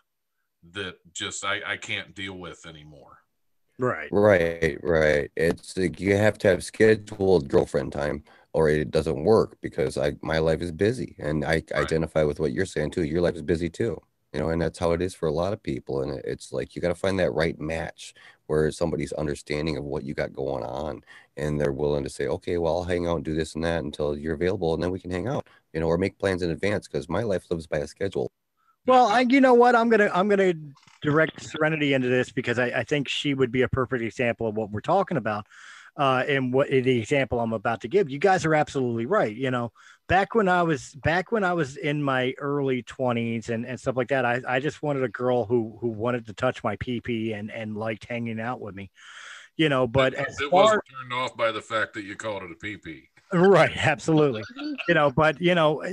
that just I can't deal with anymore. Right. It's like you have to have scheduled girlfriend time or it doesn't work because my life is busy, and I identify with what you're saying too. Your life is busy too, you know, and that's how it is for a lot of people. And it's like you got to find that right match where somebody's understanding of what you got going on, and they're willing to say, okay, well, I'll hang out and do this and that until you're available, and then we can hang out, you know, or make plans in advance because my life lives by a schedule. Well, you know what? I'm gonna direct Serenity into this because I think she would be a perfect example of what we're talking about, and what the example I'm about to give. You guys are absolutely right. You know, back when I was in my early 20s and stuff like that, I just wanted a girl who wanted to touch my pee and liked hanging out with me. You know, but it wasn't turned off by the fact that you called it a pee. Right, absolutely. You know, but you know,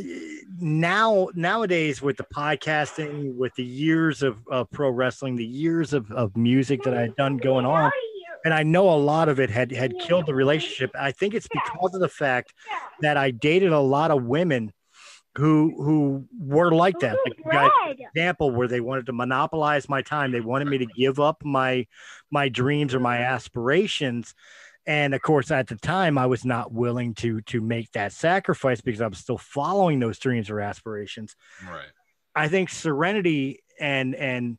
nowadays with the podcasting, with the years of pro wrestling, the years of music that I'd done going on, and I know a lot of it had killed the relationship. I think it's because of the fact that I dated a lot of women who were like that. Like you guys, example where they wanted to monopolize my time. They wanted me to give up my dreams or my aspirations. And of course, at the time, I was not willing to make that sacrifice because I was still following those dreams or aspirations. Right. I think Serenity, and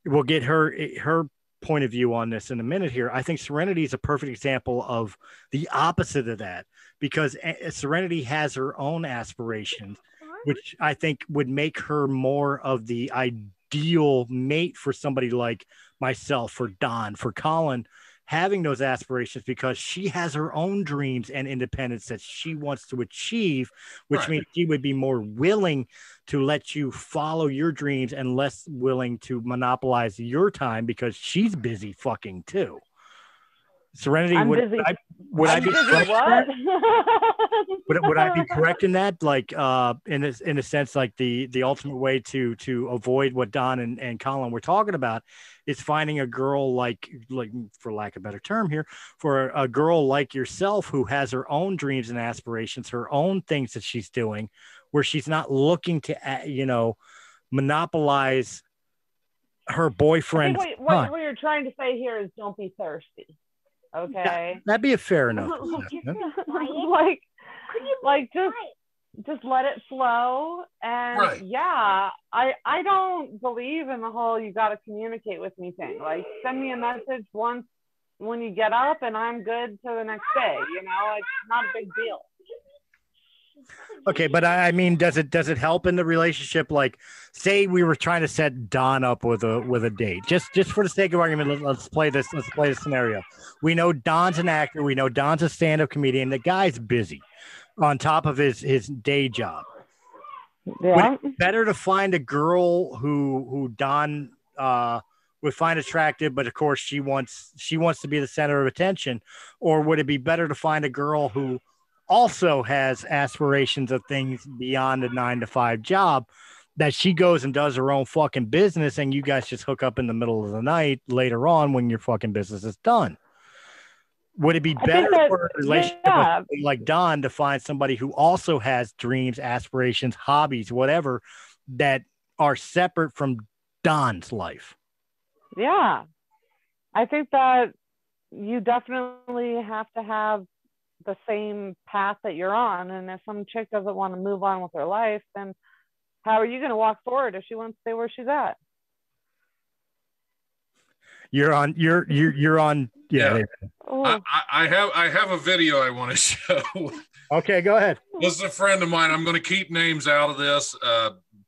we'll get her point of view on this in a minute here. I think Serenity is a perfect example of the opposite of that, because Serenity has her own aspirations, which I think would make her more of the ideal mate for somebody like myself, for Don, for Colin, having those aspirations, because she has her own dreams and independence that she wants to achieve, which means she would be more willing to let you follow your dreams and less willing to monopolize your time because she's busy fucking too. Serenity, would I be correct? Would I be correct in that? Like, in a sense, like the ultimate way to avoid what Don and Colin were talking about is finding a girl like, for lack of a better term here, for a girl like yourself who has her own dreams and aspirations, her own things that she's doing, where she's not looking to, monopolize her boyfriend. What you're trying to say here is don't be thirsty. Okay, that'd be a fair enough. like just let it flow. And yeah, I don't believe in the whole you got to communicate with me thing. Like, send me a message once when you get up and I'm good to the next day. You know, it's not a big deal. Okay, but I mean, does it help in the relationship? Like, say we were trying to set Don up with a date, just for the sake of argument. Let's play this scenario. We know Don's an actor. We know Don's a stand-up comedian. The guy's busy on top of his day job. Yeah. Would it be better to find a girl who Don would find attractive, but of course she wants to be the center of attention, or would it be better to find a girl who also has aspirations of things beyond a 9-to-5 job, that she goes and does her own fucking business and you guys just hook up in the middle of the night later on when your fucking business is done? Would it be better for a relationship like Don to find somebody who also has dreams, aspirations, hobbies, whatever, that are separate from Don's life? Yeah. I think that you definitely have to have the same path that you're on, and if some chick doesn't want to move on with her life, then how are you going to walk forward if she wants to stay where she's at? You're on. Yeah. I have a video I want to show. Okay, go ahead. This is a friend of mine. I'm going to keep names out of this.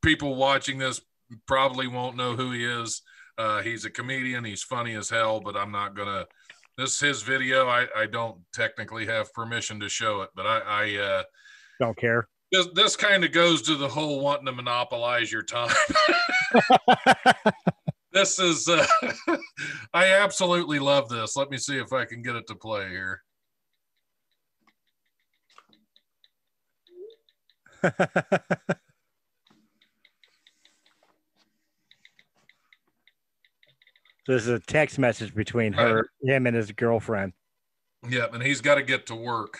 people watching this probably won't know who he is. He's a comedian. He's funny as hell, but I'm not going to. This is his video. I don't technically have permission to show it, but I don't care. This kind of goes to the whole wanting to monopolize your time. This is, I absolutely love this. Let me see if I can get it to play here. This is a text message between him and his girlfriend. Yeah, and he's got to get to work.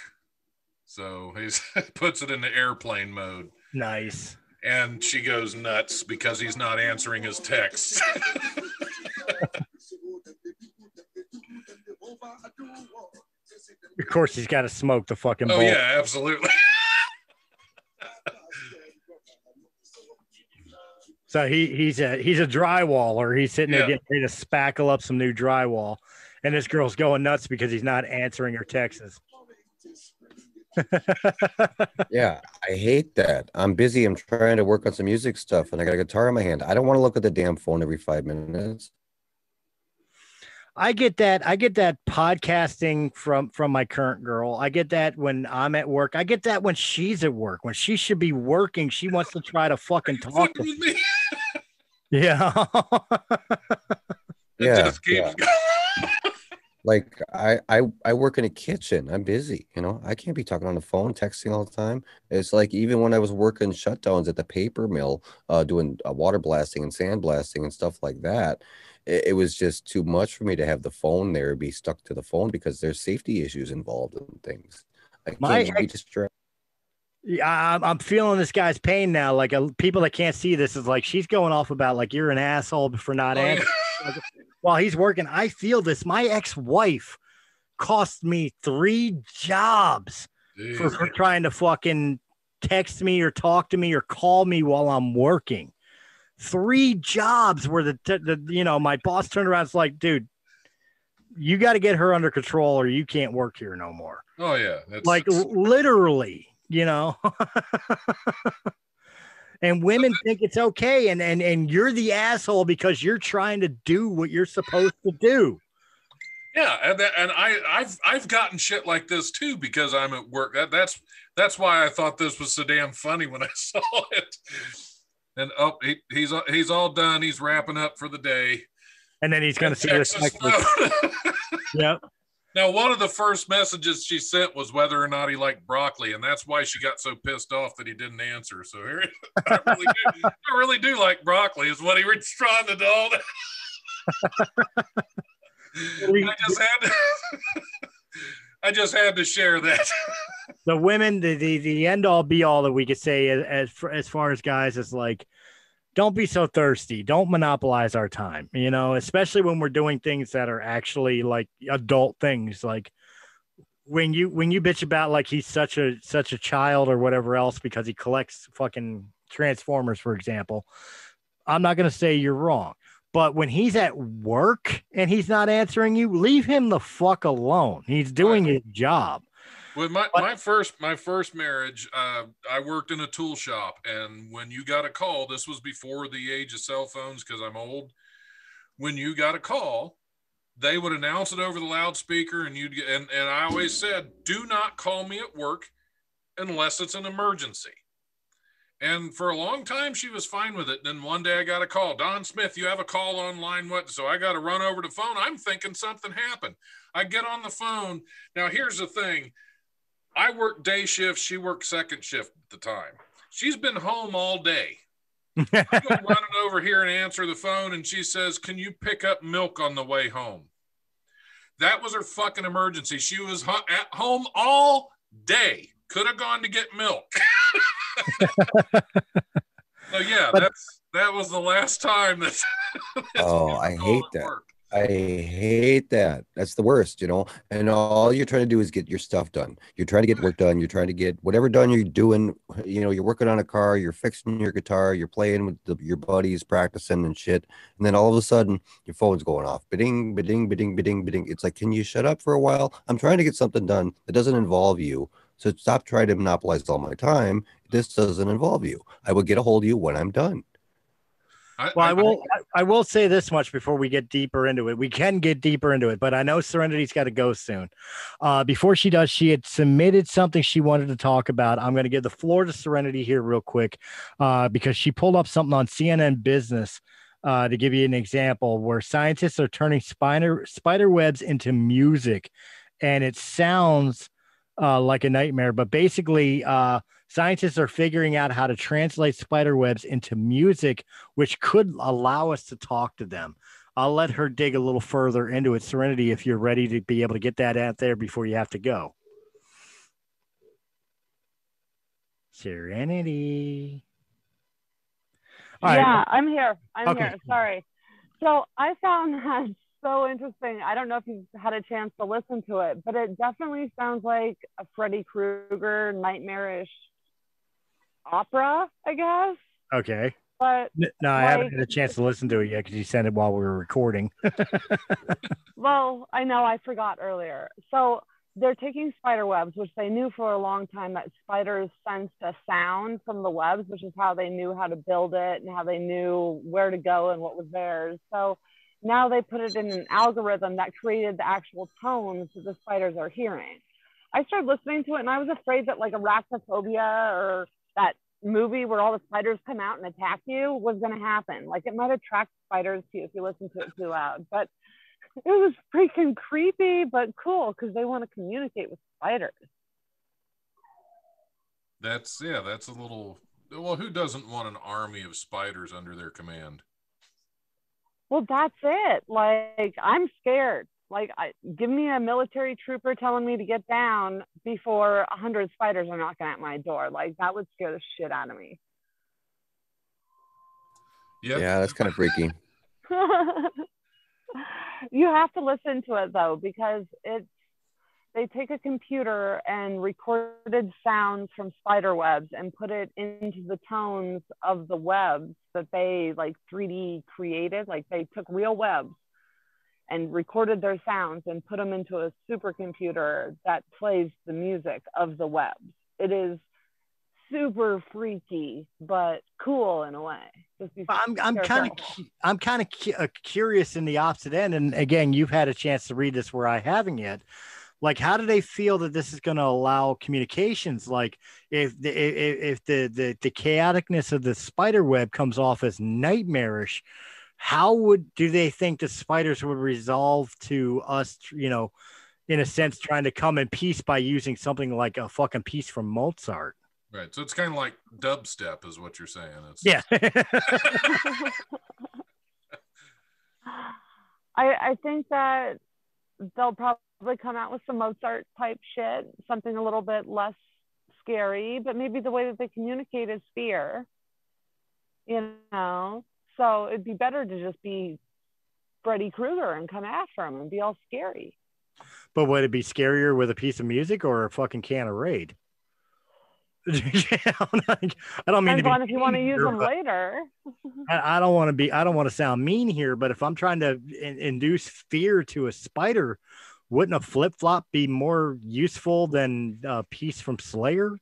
So he puts it in the airplane mode. Nice. And she goes nuts because he's not answering his texts. Of course, he's got to smoke the fucking bowl. Oh, yeah, absolutely. So he's a drywaller. He's sitting there getting ready to spackle up some new drywall, and this girl's going nuts because he's not answering her texts. Yeah, I hate that. I'm busy. I'm trying to work on some music stuff, and I got a guitar in my hand. I don't want to look at the damn phone every 5 minutes. I get that. I get that podcasting from my current girl. I get that when I'm at work. I get that when she's at work. When she should be working, she wants to try to fucking talk to me. Yeah. Yeah. Like I work in a kitchen. I'm busy, you know. I can't be talking on the phone, texting all the time. It's like even when I was working shutdowns at the paper mill, doing water blasting and sand blasting and stuff like that, it was just too much for me to have the phone there, be stuck to the phone because there's safety issues involved in things. I can't be distracted. Yeah, I'm feeling this guy's pain now. Like people that can't see this is like she's going off about like you're an asshole for not answering. While he's working, I feel this. My ex-wife cost me 3 jobs for trying to fucking text me or talk to me or call me while I'm working. 3 jobs where my boss turned around and was like, dude, you got to get her under control or you can't work here no more. Oh, yeah. Literally, you know. And women think it's okay, and you're the asshole because you're trying to do what you're supposed to do. Yeah, and I've gotten shit like this too because I'm at work. That's why I thought this was so damn funny when I saw it. And he's all done. He's wrapping up for the day, and then he's going to see this next week. Yep. Now, one of the first messages she sent was whether or not he liked broccoli, and that's why she got so pissed off that he didn't answer. So I really do like broccoli, is what he responded to all that. I just had to share that. The women, the end all be all that we could say as far as guys is like, don't be so thirsty. Don't monopolize our time, you know, especially when we're doing things that are actually like adult things. Like when you bitch about like he's such a child or whatever else because he collects fucking Transformers, for example. I'm not going to say you're wrong, but when he's at work and he's not answering you, leave him the fuck alone. He's doing his job. With my first marriage, I worked in a tool shop, and when you got a call, this was before the age of cell phones because I'm old. When you got a call, they would announce it over the loudspeaker, and and I always said, "Do not call me at work unless it's an emergency." And for a long time, she was fine with it. Then one day I got a call, Don Smith, you have a call online. What? So I got to run over the phone. I'm thinking something happened. I get on the phone. Now, here's the thing. I work day shift. She worked second shift at the time. She's been home all day. I go running over here and answer the phone, and she says, can you pick up milk on the way home? That was her fucking emergency. She was at home all day. Could have gone to get milk. So, yeah, that was the last time that. I hate that. Work. I hate that. That's the worst, you know. And all you're trying to do is get your stuff done. You're trying to get work done. You're trying to get whatever done you're doing. You know, you're working on a car. You're fixing your guitar. You're playing with your buddies, practicing and shit. And then all of a sudden, your phone's going off. Bidding, bidding, bidding, bidding, bidding. It's like, can you shut up for a while? I'm trying to get something done that doesn't involve you. So stop trying to monopolize all my time. This doesn't involve you. I will get a hold of you when I'm done. I will say this much before we get deeper into it. We can get deeper into it, but I know Serenity's got to go soon. Before she does, she had submitted something she wanted to talk about. I'm going to give the floor to Serenity here real quick because she pulled up something on CNN Business to give you an example where scientists are turning spider webs into music, and it sounds like a nightmare, but basically scientists are figuring out how to translate spider webs into music, which could allow us to talk to them. I'll let her dig a little further into it. Serenity, if you're ready to be able to get that out there before you have to go. Serenity. All right. I'm here. I'm here. Sorry. So I found that so interesting. I don't know if you've had a chance to listen to it, but it definitely sounds like a Freddy Krueger nightmarish opera, I guess. Okay. But no, I haven't had a chance to listen to it yet because you sent it while we were recording. Well, I know I forgot earlier. So they're taking spider webs, which they knew for a long time that spiders sense a sound from the webs, which is how they knew how to build it and how they knew where to go and what was theirs. So now they put it in an algorithm that created the actual tones that the spiders are hearing. I started listening to it and I was afraid that like arachnophobia or that movie where all the spiders come out and attack you was going to happen. Like it might attract spiders to you if you listen to it too loud, but it was freaking creepy, but cool because they want to communicate with spiders. That's a little, well, who doesn't want an army of spiders under their command? Well, that's it. Like, I'm scared. Like, give me a military trooper telling me to get down before 100 spiders are knocking at my door. Like, that would scare the shit out of me. Yep. Yeah, that's kind of freaky. You have to listen to it, though, because they take a computer and recorded sounds from spider webs and put it into the tones of the webs that they like 3D created. Like they took real webs and recorded their sounds and put them into a supercomputer that plays the music of the webs. It is super freaky, but cool in a way. I'm kind of curious in the opposite end. And again, you've had a chance to read this where I haven't yet. Like, how do they feel that this is going to allow communications? Like, if the chaoticness of the spider web comes off as nightmarish, how do they think the spiders would resolve to us, you know, in a sense, trying to come in peace by using something like a fucking piece from Mozart? Right. So it's kind of like dubstep is what you're saying. Yeah. I think that they'll probably come out with some Mozart type shit, something a little bit less scary, but maybe the way that they communicate is fear, you know? So it'd be better to just be Freddy Krueger and come after him and be all scary. But would it be scarier with a piece of music or a fucking can of Raid? I don't mean to be if you want to use them later. I don't want to sound mean here, but if I'm trying to induce fear to a spider, wouldn't a flip-flop be more useful than a piece from Slayer?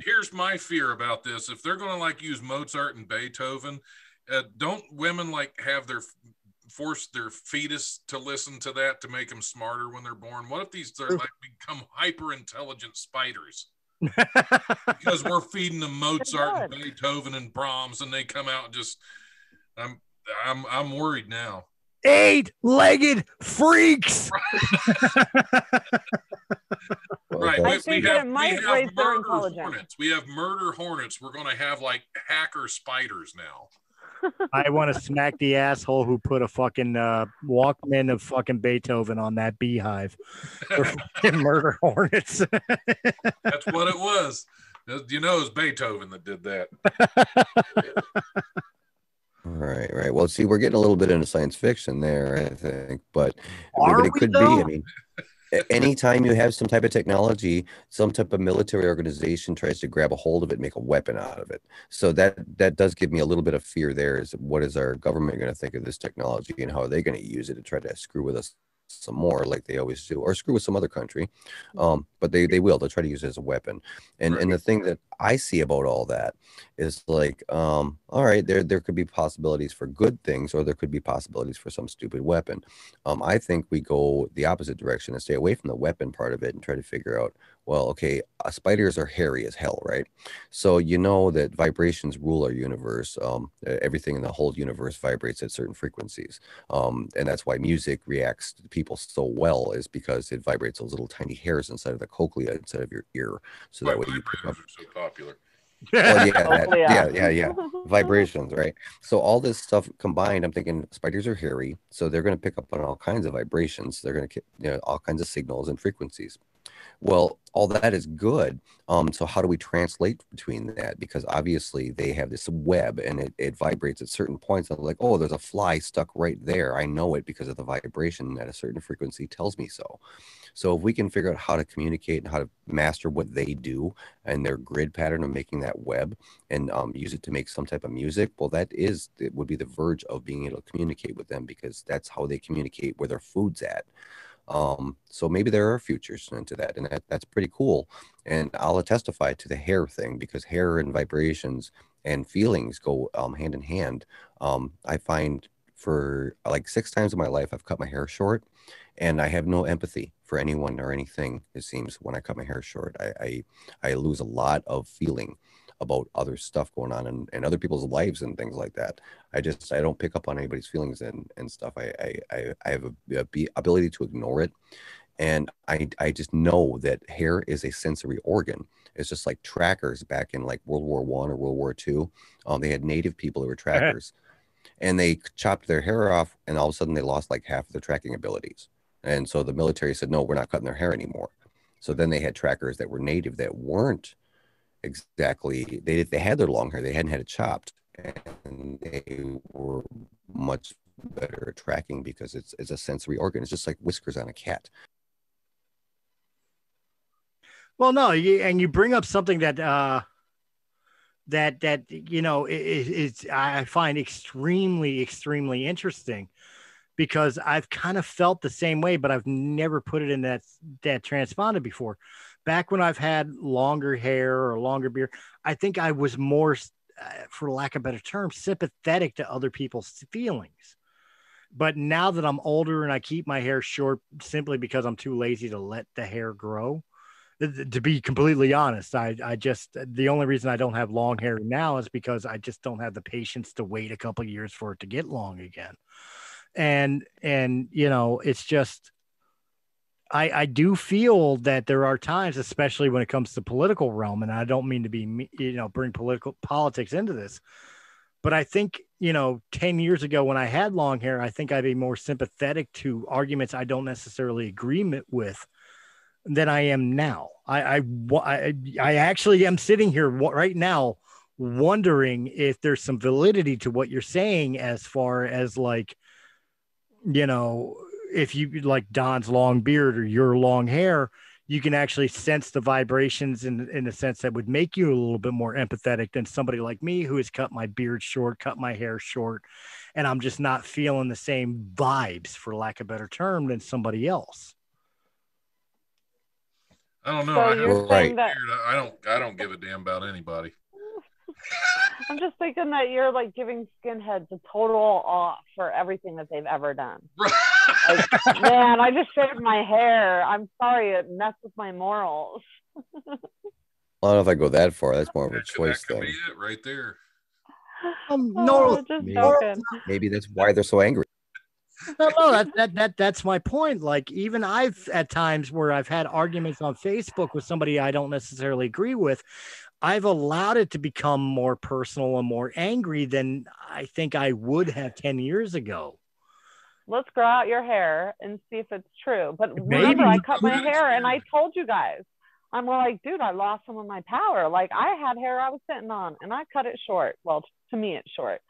Here's my fear about this. If they're going to like use Mozart and Beethoven, don't women like have force their fetus to listen to that to make them smarter when they're born? What if these are like become hyper intelligent spiders because we're feeding them Mozart and Beethoven and Brahms, and they come out and just I'm worried now. 8-legged freaks. Right. We have murder hornets. We have murder hornets. We're going to have like hacker spiders now. I want to smack the asshole who put a fucking Walkman of fucking Beethoven on that beehive. Murder hornets. That's what it was. You know, it was Beethoven that did that. Right. Well, see, we're getting a little bit into science fiction there, I think, but it could be. I mean, anytime you have some type of technology, some type of military organization tries to grab a hold of it, make a weapon out of it. So that does give me a little bit of fear there. Is what is our government going to think of this technology and how are they going to use it to try to screw with us some more like they always do, or screw with some other country. But they'll try to use it as a weapon. And the thing that I see about all that is like, all right, there could be possibilities for good things, or there could be possibilities for some stupid weapon. I think we go the opposite direction and stay away from the weapon part of it and try to figure out, well, okay, spiders are hairy as hell, right? So you know that vibrations rule our universe. Everything in the whole universe vibrates at certain frequencies. And that's why music reacts to people so well, is because it vibrates those little tiny hairs inside of the cochlea instead of your ear. So that way you pick up. Vibrators are so popular. Well, yeah. Vibrations, right? So all this stuff combined, I'm thinking spiders are hairy, so they're going to pick up on all kinds of vibrations. They're going to get all kinds of signals and frequencies. Well, all that is good. So how do we translate between that? Because obviously they have this web and it vibrates at certain points. I'm like, oh, there's a fly stuck right there. I know it because of the vibration at a certain frequency tells me so. So if we can figure out how to communicate and how to master what they do and their grid pattern of making that web and use it to make some type of music, well, it would be the verge of being able to communicate with them, because that's how they communicate where their food's at. So maybe there are futures into that, and that's pretty cool. And I'll testify to the hair thing, because hair and vibrations and feelings go hand in hand. I find for like 6 times in my life, I've cut my hair short, and I have no empathy for anyone or anything. It seems when I cut my hair short, I lose a lot of feeling about other stuff going on in other people's lives and things like that. I don't pick up on anybody's feelings and stuff. I have a ability to ignore it. And I just know that hair is a sensory organ. It's just like trackers back in like World War I or World War II. They had native people who were trackers, and they chopped their hair off, and all of a sudden they lost like half of their tracking abilities. And so the military said, no, we're not cutting their hair anymore. So then they had trackers that were native that weren't exactly, they had their long hair, they hadn't had it chopped, and they were much better at tracking because it's a sensory organ. It's just like whiskers on a cat. Well, no, and you bring up something that it's I find extremely interesting, because I've kind of felt the same way, but I've never put it in that transponded before. Back when I've had longer hair or longer beard, I think I was more, for lack of a better term, sympathetic to other people's feelings. But now that I'm older and I keep my hair short simply because I'm too lazy to let the hair grow, to be completely honest, I just, the only reason I don't have long hair now is because I just don't have the patience to wait a couple of years for it to get long again. And it's just, I do feel that there are times, especially when it comes to political realm, and I don't mean to be, bring politics into this, but I think, 10 years ago when I had long hair, I think I'd be more sympathetic to arguments I don't necessarily agree with than I am now. I actually am sitting here right now wondering if there's some validity to what you're saying, as far as like, if you like Don's long beard or your long hair, you can actually sense the vibrations in a sense that would make you a little bit more empathetic than somebody like me who has cut my beard short, cut my hair short, and I'm just not feeling the same vibes, for lack of a better term, than somebody else. I don't know. So you're saying that I don't give a damn about anybody. I'm just thinking that you're like giving skinheads a total off for everything that they've ever done. Like, man, I just shaved my hair. I'm sorry, it messed with my morals. I don't know if I go that far. That's more of a choice that could thing. Be it right there. No, maybe that's why they're so angry. No, that's my point. Like, even I've at times where I've had arguments on Facebook with somebody I don't necessarily agree with, I've allowed it to become more personal and more angry than I think I would have 10 years ago. Let's grow out your hair and see if it's true. But remember, I cut my hair and I told you guys, I'm like, dude, I lost some of my power. Like, I had hair I was sitting on and I cut it short. Well, to me, it's short.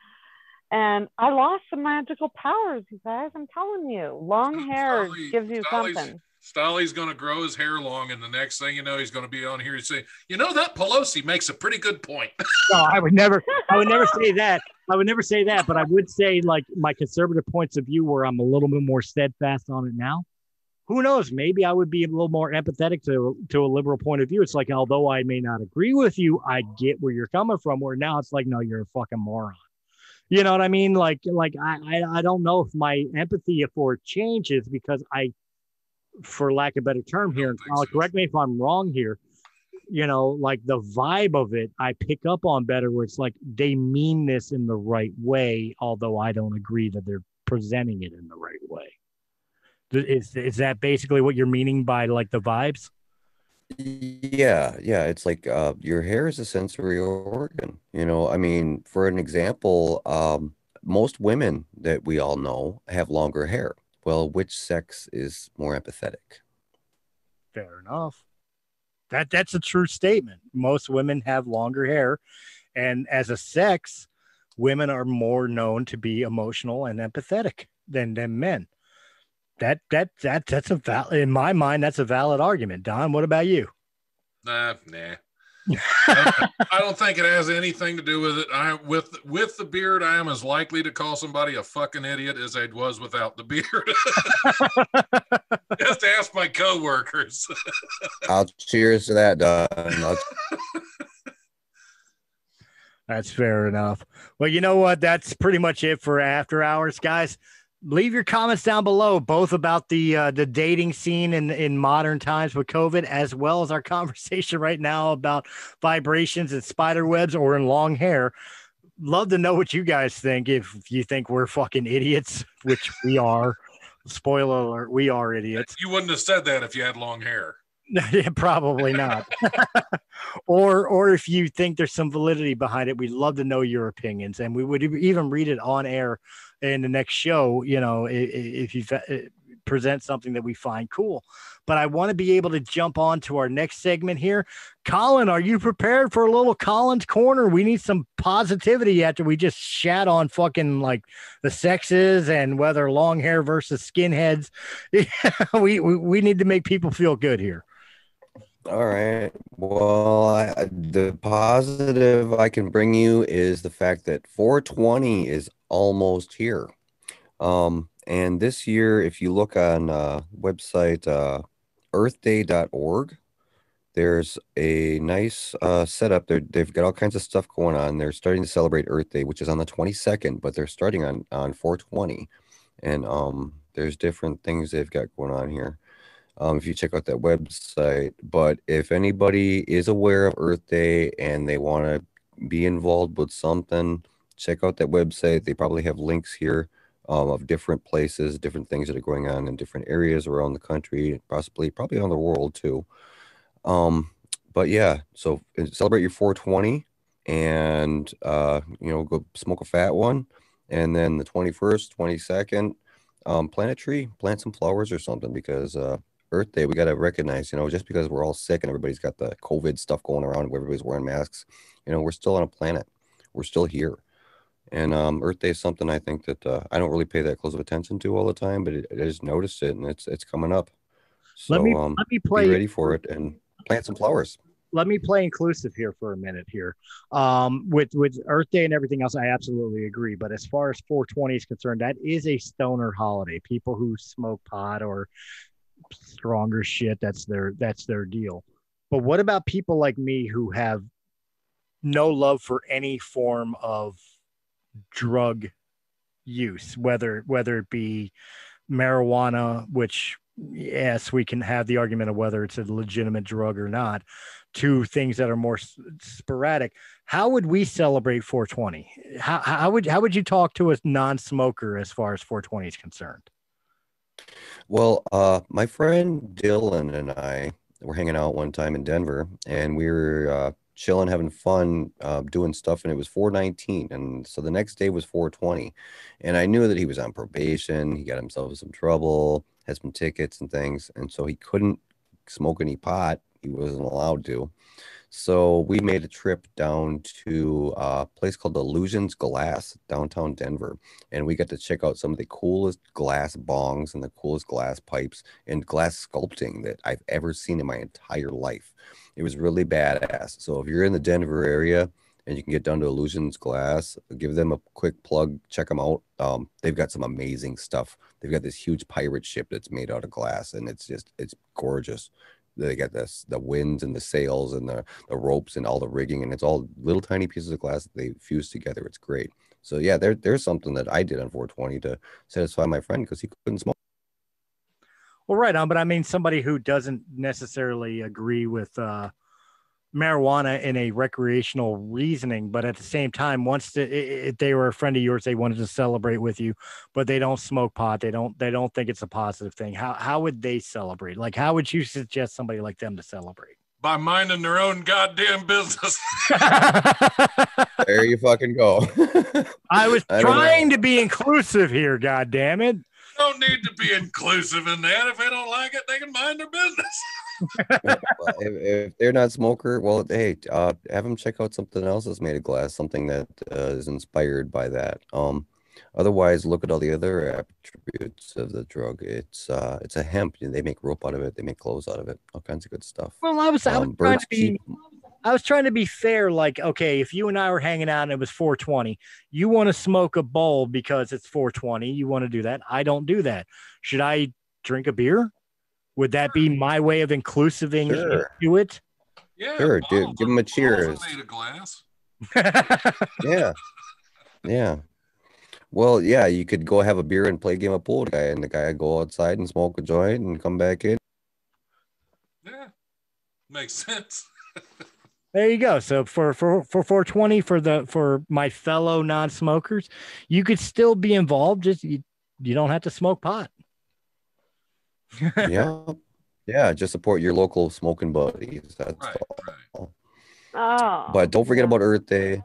And I lost some magical powers, you guys. I'm telling you, long hair gives you something. Stolly's going to grow his hair long, and the next thing you know, he's going to be on here and say, that Pelosi makes a pretty good point. No, I would never say that. I would never say that, but I would say like my conservative points of view where I'm a little bit more steadfast on it now. Who knows? Maybe I would be a little more empathetic to a liberal point of view. It's like, although I may not agree with you, I get where you're coming from. Where now it's like, no, you're a fucking moron. You know what I mean? Like I don't know if my empathy for change is because for lack of a better term here, and I'll correct me if I'm wrong here, like the vibe of it, I pick up on better where it's like they mean this in the right way, although I don't agree that they're presenting it in the right way. Is that basically what you're meaning by like the vibes? Yeah. It's like your hair is a sensory organ. I mean, for an example, most women that we all know have longer hair. Well, which sex is more empathetic? Fair enough. That's a true statement. Most women have longer hair, and as a sex, women are more known to be emotional and empathetic than men. That's a valid, in my mind, that's a valid argument. Don, what about you? Nah. I don't think it has anything to do with it. With the beard, I am as likely to call somebody a fucking idiot as I was without the beard. Just ask my coworkers. I'll cheers to that, Don. That's fair enough. Well, you know what? That's pretty much it for After Hours, guys. Leave your comments down below, both about the dating scene in modern times with COVID, as well as our conversation right now about vibrations and spider webs or in long hair. Love to know what you guys think. If you think we're fucking idiots, which we are. Spoiler alert, we are idiots. You wouldn't have said that if you had long hair. Probably not. or if you think there's some validity behind it, we'd love to know your opinions, and we would even read it on air in the next show, if you present something that we find cool. But I want to be able to jump on to our next segment here. Colin, are you prepared for a little Colin's Corner? We need some positivity after we just shat on fucking like the sexes and whether long hair versus skinheads. we need to make people feel good here. All right. Well, the positive I can bring you is the fact that 420 is almost here. And this year, if you look on website earthday.org, there's a nice setup there. They've got all kinds of stuff going on. They're starting to celebrate Earth Day, which is on the 22nd, but they're starting on 420. And there's different things they've got going on here. If you check out that website. But if anybody is aware of Earth Day and they want to be involved with something, check out that website. They probably have links here of different places, different things that are going on in different areas around the country, probably around the world too. But yeah, so celebrate your 420 and go smoke a fat one. And then the 21st, 22nd, plant a tree, plant some flowers or something, because Earth Day, we got to recognize, just because we're all sick and everybody's got the COVID stuff going around, where everybody's wearing masks, we're still on a planet. We're still here. And Earth Day is something I think that I don't really pay that close of attention to all the time, but I just noticed it, and it's coming up. So let me play, be ready for it and plant some flowers. Let me play inclusive here for a minute here. With Earth Day and everything else, I absolutely agree. But as far as 420 is concerned, that is a stoner holiday. People who smoke pot or stronger shit, that's their deal. But what about people like me who have no love for any form of drug use, whether it be marijuana, which yes, we can have the argument of whether it's a legitimate drug or not, to things that are more sporadic. How would we celebrate 420? How would you talk to a non-smoker as far as 420 is concerned? Well, my friend Dylan and I were hanging out one time in Denver, and we were chilling, having fun, doing stuff, and it was 419, and so the next day was 420, and I knew that he was on probation. He got himself in some trouble, had some tickets and things, and so he couldn't smoke any pot. He wasn't allowed to. So we made a trip down to a place called Illusions Glass, downtown Denver. And we got to check out some of the coolest glass bongs and the coolest glass pipes and glass sculpting that I've ever seen in my entire life. It was really badass. So if you're in the Denver area and you can get down to Illusions Glass, give them a quick plug, check them out. They've got some amazing stuff. They've got this huge pirate ship that's made out of glass, and it's gorgeous. They got the winds and the sails and the ropes and all the rigging, and it's all little tiny pieces of glass that they fuse together. It's great. So yeah, there's something that I did on 420 to satisfy my friend because he couldn't smoke. Well, right on, but I mean somebody who doesn't necessarily agree with marijuana in a recreational reasoning, but at the same time, if they were a friend of yours, they wanted to celebrate with you, but they don't smoke pot. They don't think it's a positive thing. How would they celebrate? Like, how would you suggest somebody like them to celebrate? By minding their own goddamn business. There you fucking go. I was trying to be inclusive here. God damn it. Don't need to be inclusive in that. If they don't like it, they can mind their business. Well, if they're not smoker, well, hey, have them check out something else that's made of glass, something that is inspired by that. Otherwise, look at all the other attributes of the drug. It's a hemp. They make rope out of it. They make clothes out of it. All kinds of good stuff. Well, I was trying to be fair. Like, okay, if you and I were hanging out and it was 420, you want to smoke a bowl because it's 420. You want to do that. I don't do that. Should I drink a beer? Would that be my way of inclusiving into it? Yeah, sure, dude. Give them a cheers. Made of glass. Yeah. Well, yeah, you could go have a beer and play a game of pool with the guy, and the guy would go outside and smoke a joint and come back in. Yeah, makes sense. There you go. So for 420 for my fellow non-smokers, you could still be involved. Just you don't have to smoke pot. Yeah, just support your local smoking buddies. That's all. Oh, But don't forget about Earth Day.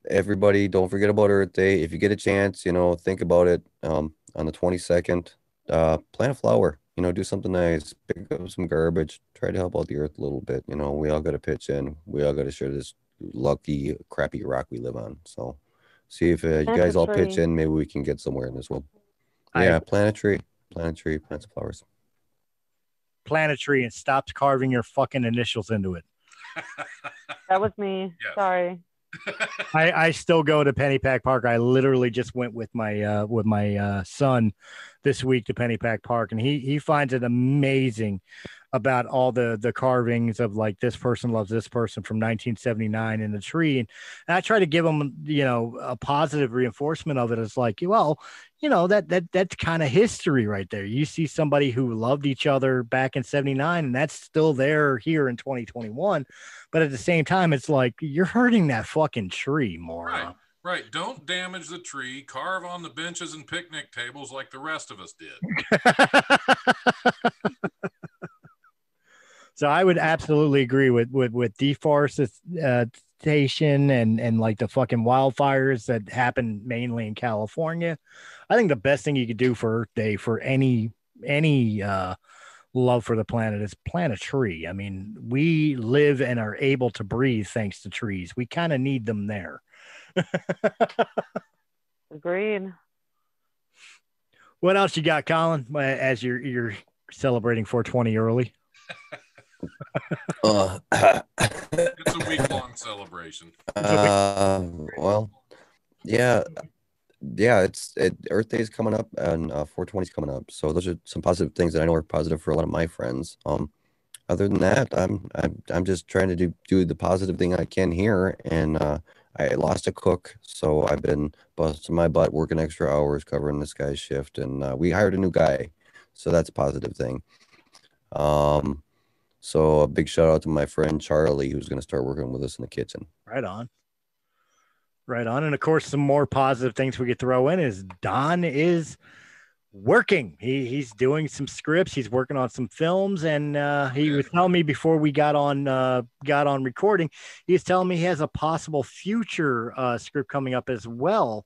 Everybody, don't forget about Earth Day. If you get a chance, think about it. On the 22nd, plant a flower. Do something nice. Pick up some garbage. Try to help out the earth a little bit. We all got to pitch in. We all got to share this lucky, crappy rock we live on. So, see if you guys all pitch in. Maybe we can get somewhere in this world. Yeah, plant a tree. Plant some flowers. Plant a tree and stop carving your fucking initials into it. that was me. Yes. Sorry. I still go to Pennypack Park. I literally just went with my son this week to Pennypack Park, and he finds it amazing about all the carvings of like this person loves this person from 1979 in the tree, and I try to give him a positive reinforcement of it. It's like, well, that's kind of history right there. You see somebody who loved each other back in 79, and that's still there here in 2021. But at the same time, it's like you're hurting that fucking tree more. Right. Don't damage the tree. Carve on the benches and picnic tables like the rest of us did. So I would absolutely agree with deforestation and like the fucking wildfires that happen mainly in California. I think the best thing you could do for Earth Day for any love for the planet is plant a tree. I mean, we live and are able to breathe thanks to trees. We kind of need them there. Agreed. What else you got, Colin, as you're celebrating 420 early? It's a week-long celebration. Well, yeah, it's Earth Day is coming up and 420 is coming up. So those are some positive things that I know are positive for a lot of my friends. Other than that, I'm just trying to do the positive thing I can here, and I lost a cook, so I've been busting my butt working extra hours covering this guy's shift, and we hired a new guy, so that's a positive thing. So a big shout out to my friend Charlie, who's going to start working with us in the kitchen. Right on. And of course, some more positive things we could throw in is Don is working. He's doing some scripts. He's working on some films, and he was telling me before we got on recording, he was telling me he has a possible future script coming up as well.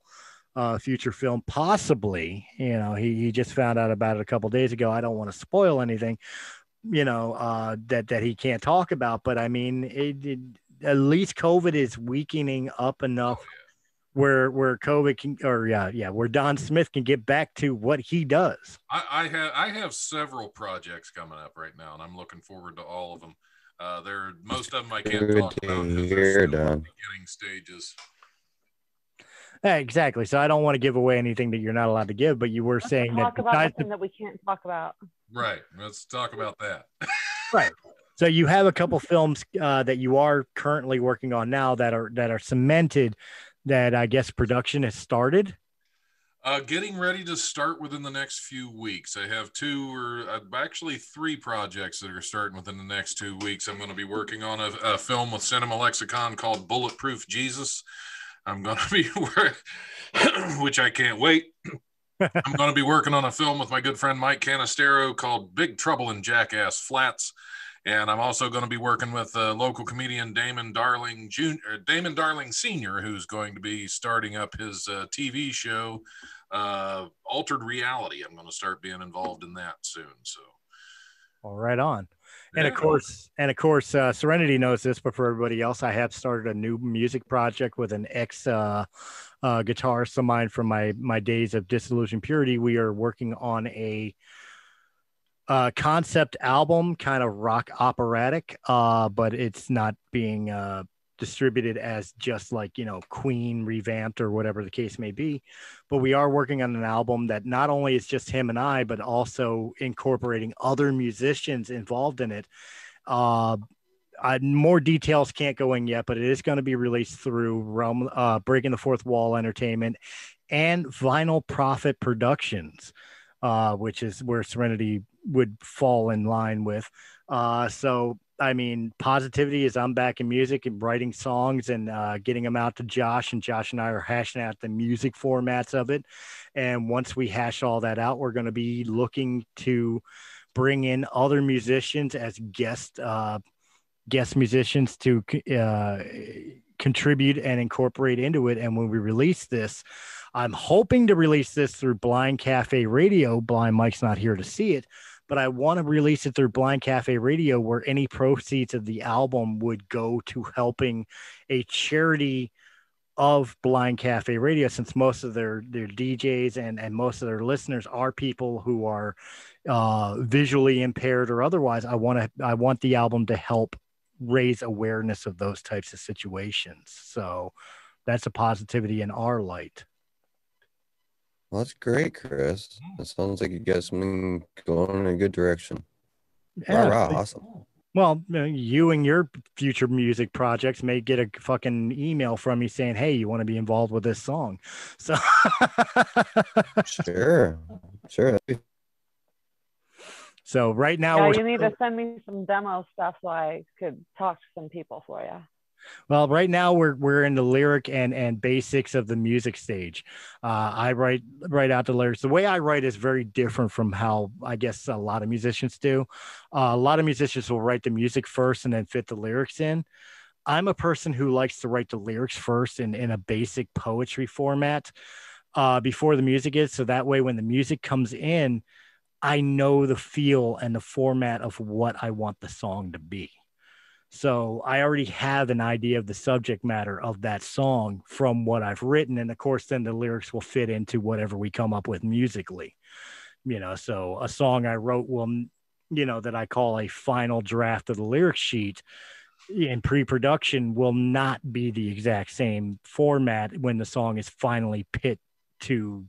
Future film, possibly. He just found out about it a couple days ago. I don't want to spoil anything. that he can't talk about. But I mean, at least COVID is weakening up enough where COVID can, where Don Smith can get back to what he does. I have several projects coming up right now, and I'm looking forward to all of them. Most of them I can't talk about because they're still in the beginning stages. Exactly. So I don't want to give away anything that you're not allowed to give, but you were saying talk about nothing that we can't talk about. Right. Let's talk about that. Right. So you have a couple films that you are currently working on now that are cemented, that I guess production has started. Getting ready to start within the next few weeks. I have actually three projects that are starting within the next 2 weeks. I'm going to be working on a film with Cinema Lexicon called Bulletproof Jesus. I'm going to be, which I can't wait. I'm going to be working on a film with my good friend Mike Canistero called Big Trouble in Jackass Flats. And I'm also going to be working with local comedian Damon Darling Sr., who's going to be starting up his TV show, Altered Reality. I'm going to start being involved in that soon. So, all right on. And of course, Serenity knows this, but for everybody else, I have started a new music project with an ex guitarist of mine from my days of Disillusioned Purity. We are working on a concept album, kind of rock operatic, but it's not being distributed as just like, Queen revamped or whatever the case may be. But we are working on an album that not only is just him and I, but also incorporating other musicians involved in it. More details can't go in yet, but it is going to be released through Breaking the Fourth Wall Entertainment and Vinyl Profit Productions, which is where Serenity would fall in line with. So, I mean, positivity is I'm back in music and writing songs and getting them out to Josh, and Josh and I are hashing out the music formats of it. And once we hash all that out, we're going to be looking to bring in other musicians as guest musicians to contribute and incorporate into it. And when we release this, I'm hoping to release this through Blind Cafe Radio. Blind Mike's not here to see it, but I want to release it through Blind Cafe Radio, where any proceeds of the album would go to helping a charity of Blind Cafe Radio, since most of their DJs and most of their listeners are people who are visually impaired or otherwise. I want the album to help raise awareness of those types of situations. So that's a positivity in our light. Well, that's great, Chris. It sounds like you got something going in a good direction. Yeah, awesome. Well, you and your future music projects may get a fucking email from me saying, "Hey, you want to be involved with this song?" So, sure. So right now, you need to send me some demo stuff so I could talk to some people for you. Well, right now we're in the lyric and basics of the music stage. I write out the lyrics. The way I write is very different from how I guess a lot of musicians do. A lot of musicians will write the music first and then fit the lyrics in. I'm a person who likes to write the lyrics first in a basic poetry format before the music is. So that way, when the music comes in, I know the feel and the format of what I want the song to be. So I already have an idea of the subject matter of that song from what I've written. And of course, then the lyrics will fit into whatever we come up with musically, so a song I wrote that I call a final draft of the lyric sheet in pre-production will not be the exact same format when the song is finally put to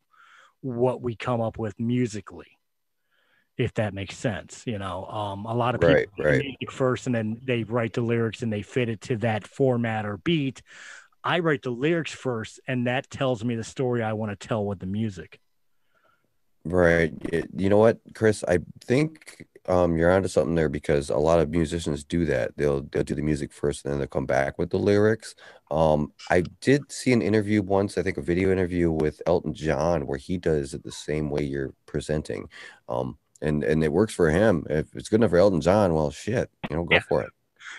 what we come up with musically. If that makes sense, a lot of people write music first and then they write the lyrics and they fit it to that format or beat. I write the lyrics first, and that tells me the story I want to tell with the music. Right. You know what, Chris? I think you're onto something there, because a lot of musicians do that. They'll do the music first and then they'll come back with the lyrics. I did see an interview once, I think a video interview with Elton John, where he does it the same way you're presenting. And it works for him. If it's good enough for Elton John, well, shit, go for it.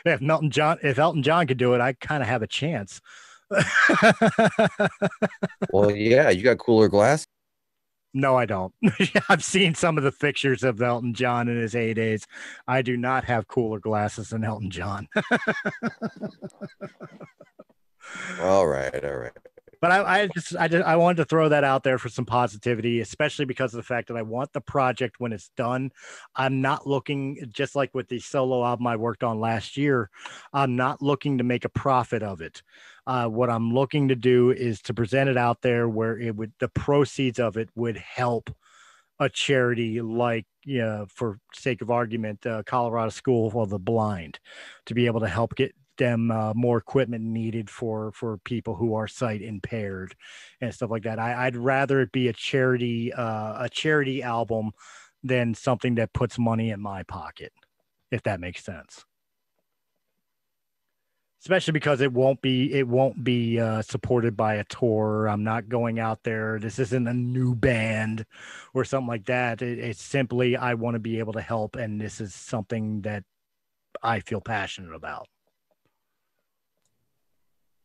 If Elton John could do it, I kind of have a chance. Well, yeah, you got cooler glass. No, I don't. I've seen some of the pictures of Elton John in his heydays. I do not have cooler glasses than Elton John. All right. But I wanted to throw that out there for some positivity, especially because of the fact that I want the project when it's done. I'm not looking, just like with the solo album I worked on last year, I'm not looking to make a profit of it. What I'm looking to do is to present it out there where the proceeds of it would help a charity like, for sake of argument, Colorado School for the Blind, to be able to help get them more equipment needed for people who are sight impaired and stuff like that. I'd rather it be a charity album than something that puts money in my pocket, if that makes sense. Especially because it won't be supported by a tour. I'm not going out there. This isn't a new band or something like that. It's simply, I want to be able to help. And this is something that I feel passionate about.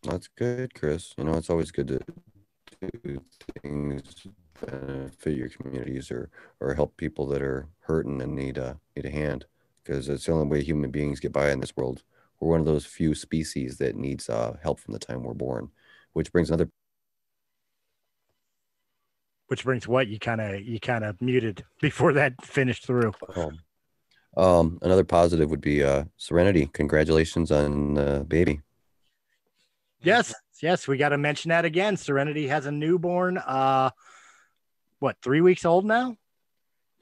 That's good, Chris. It's always good to do things benefit your communities or help people that are hurting and need a hand, because it's the only way human beings get by in this world. We're one of those few species that needs help from the time we're born, which brings what you kind of muted before that finished through. Another positive would be Serenity. Congratulations on the baby. Yes, we got to mention that again. Serenity has a newborn. 3 weeks old now?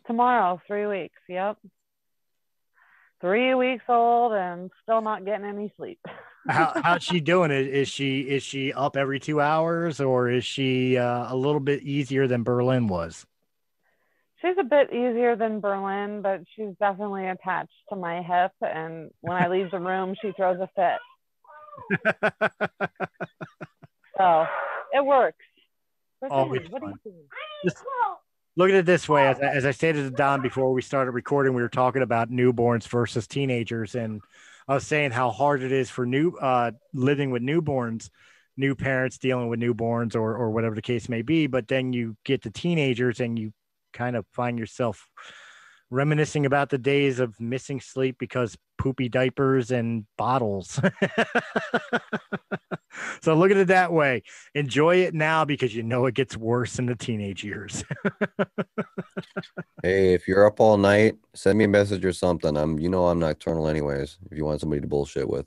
Tomorrow, 3 weeks. Yep. 3 weeks old and still not getting any sleep. How's she doing? Is she up every 2 hours, or is she a little bit easier than Berlin was? She's a bit easier than Berlin, but she's definitely attached to my hip. And when I leave the room, she throws a fit. So it works. Always fun. Look at it this way. As I stated to Don before we started recording, we were talking about newborns versus teenagers. And I was saying how hard it is for living with newborns, new parents dealing with newborns or whatever the case may be. But then you get to teenagers and you kind of find yourself reminiscing about the days of missing sleep because poopy diapers and bottles. So look at it that way. Enjoy it now because it gets worse in the teenage years. Hey, if you're up all night, send me a message or something. I'm nocturnal anyways, if you want somebody to bullshit with.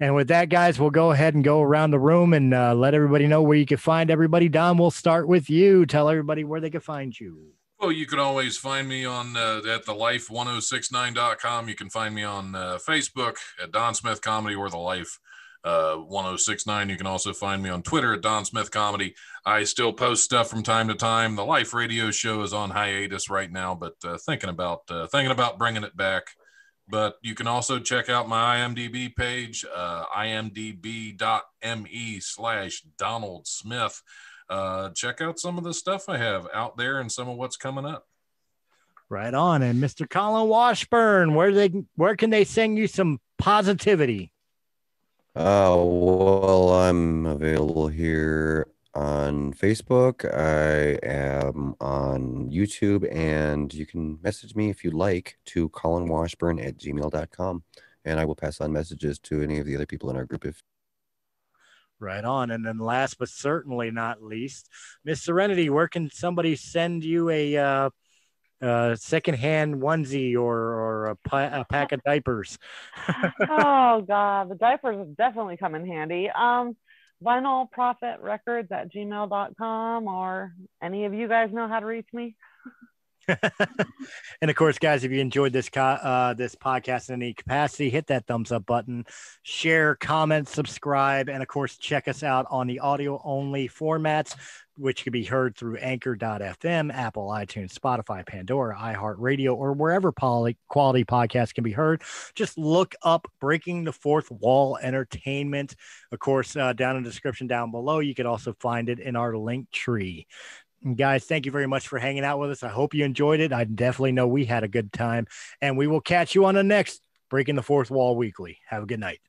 And with that, guys, we'll go ahead and go around the room and let everybody know where you can find everybody. Don, we'll start with you. Tell everybody where they can find you. Well, you can always find me on at thelife1069.com. You can find me on Facebook at Don Smith Comedy or The Life 1069. You can also find me on Twitter at Don Smith Comedy. I still post stuff from time to time. The Life radio show is on hiatus right now, but thinking about bringing it back. But you can also check out my IMDb page, imdb.me/Donald Smith. Check out some of the stuff I have out there and some of what's coming up. Right on. And Mr. Colin Washburn, where can they send you some positivity? Well, I'm available here on Facebook. I am on YouTube, and you can message me if you like to colinwashburn@gmail.com, and I will pass on messages to any of the other people in our group. Right on. And then last but certainly not least, Miss Serenity, where can somebody send you a secondhand onesie or a pack of diapers? Oh God, the diapers definitely come in handy. vinylprofitrecords@gmail.com, or any of you guys know how to reach me. And of course, guys, if you enjoyed this podcast in any capacity, hit that thumbs up button, share, comment, subscribe, and of course, check us out on the audio only formats, which can be heard through Anchor.fm, Apple, iTunes, Spotify, Pandora, iHeartRadio, or wherever quality podcasts can be heard. Just look up Breaking the Fourth Wall Entertainment. Of course, down in the description down below, you can also find it in our link tree. And guys, thank you very much for hanging out with us. I hope you enjoyed it. I definitely know we had a good time, and we will catch you on the next Breaking the Fourth Wall Weekly. Have a good night.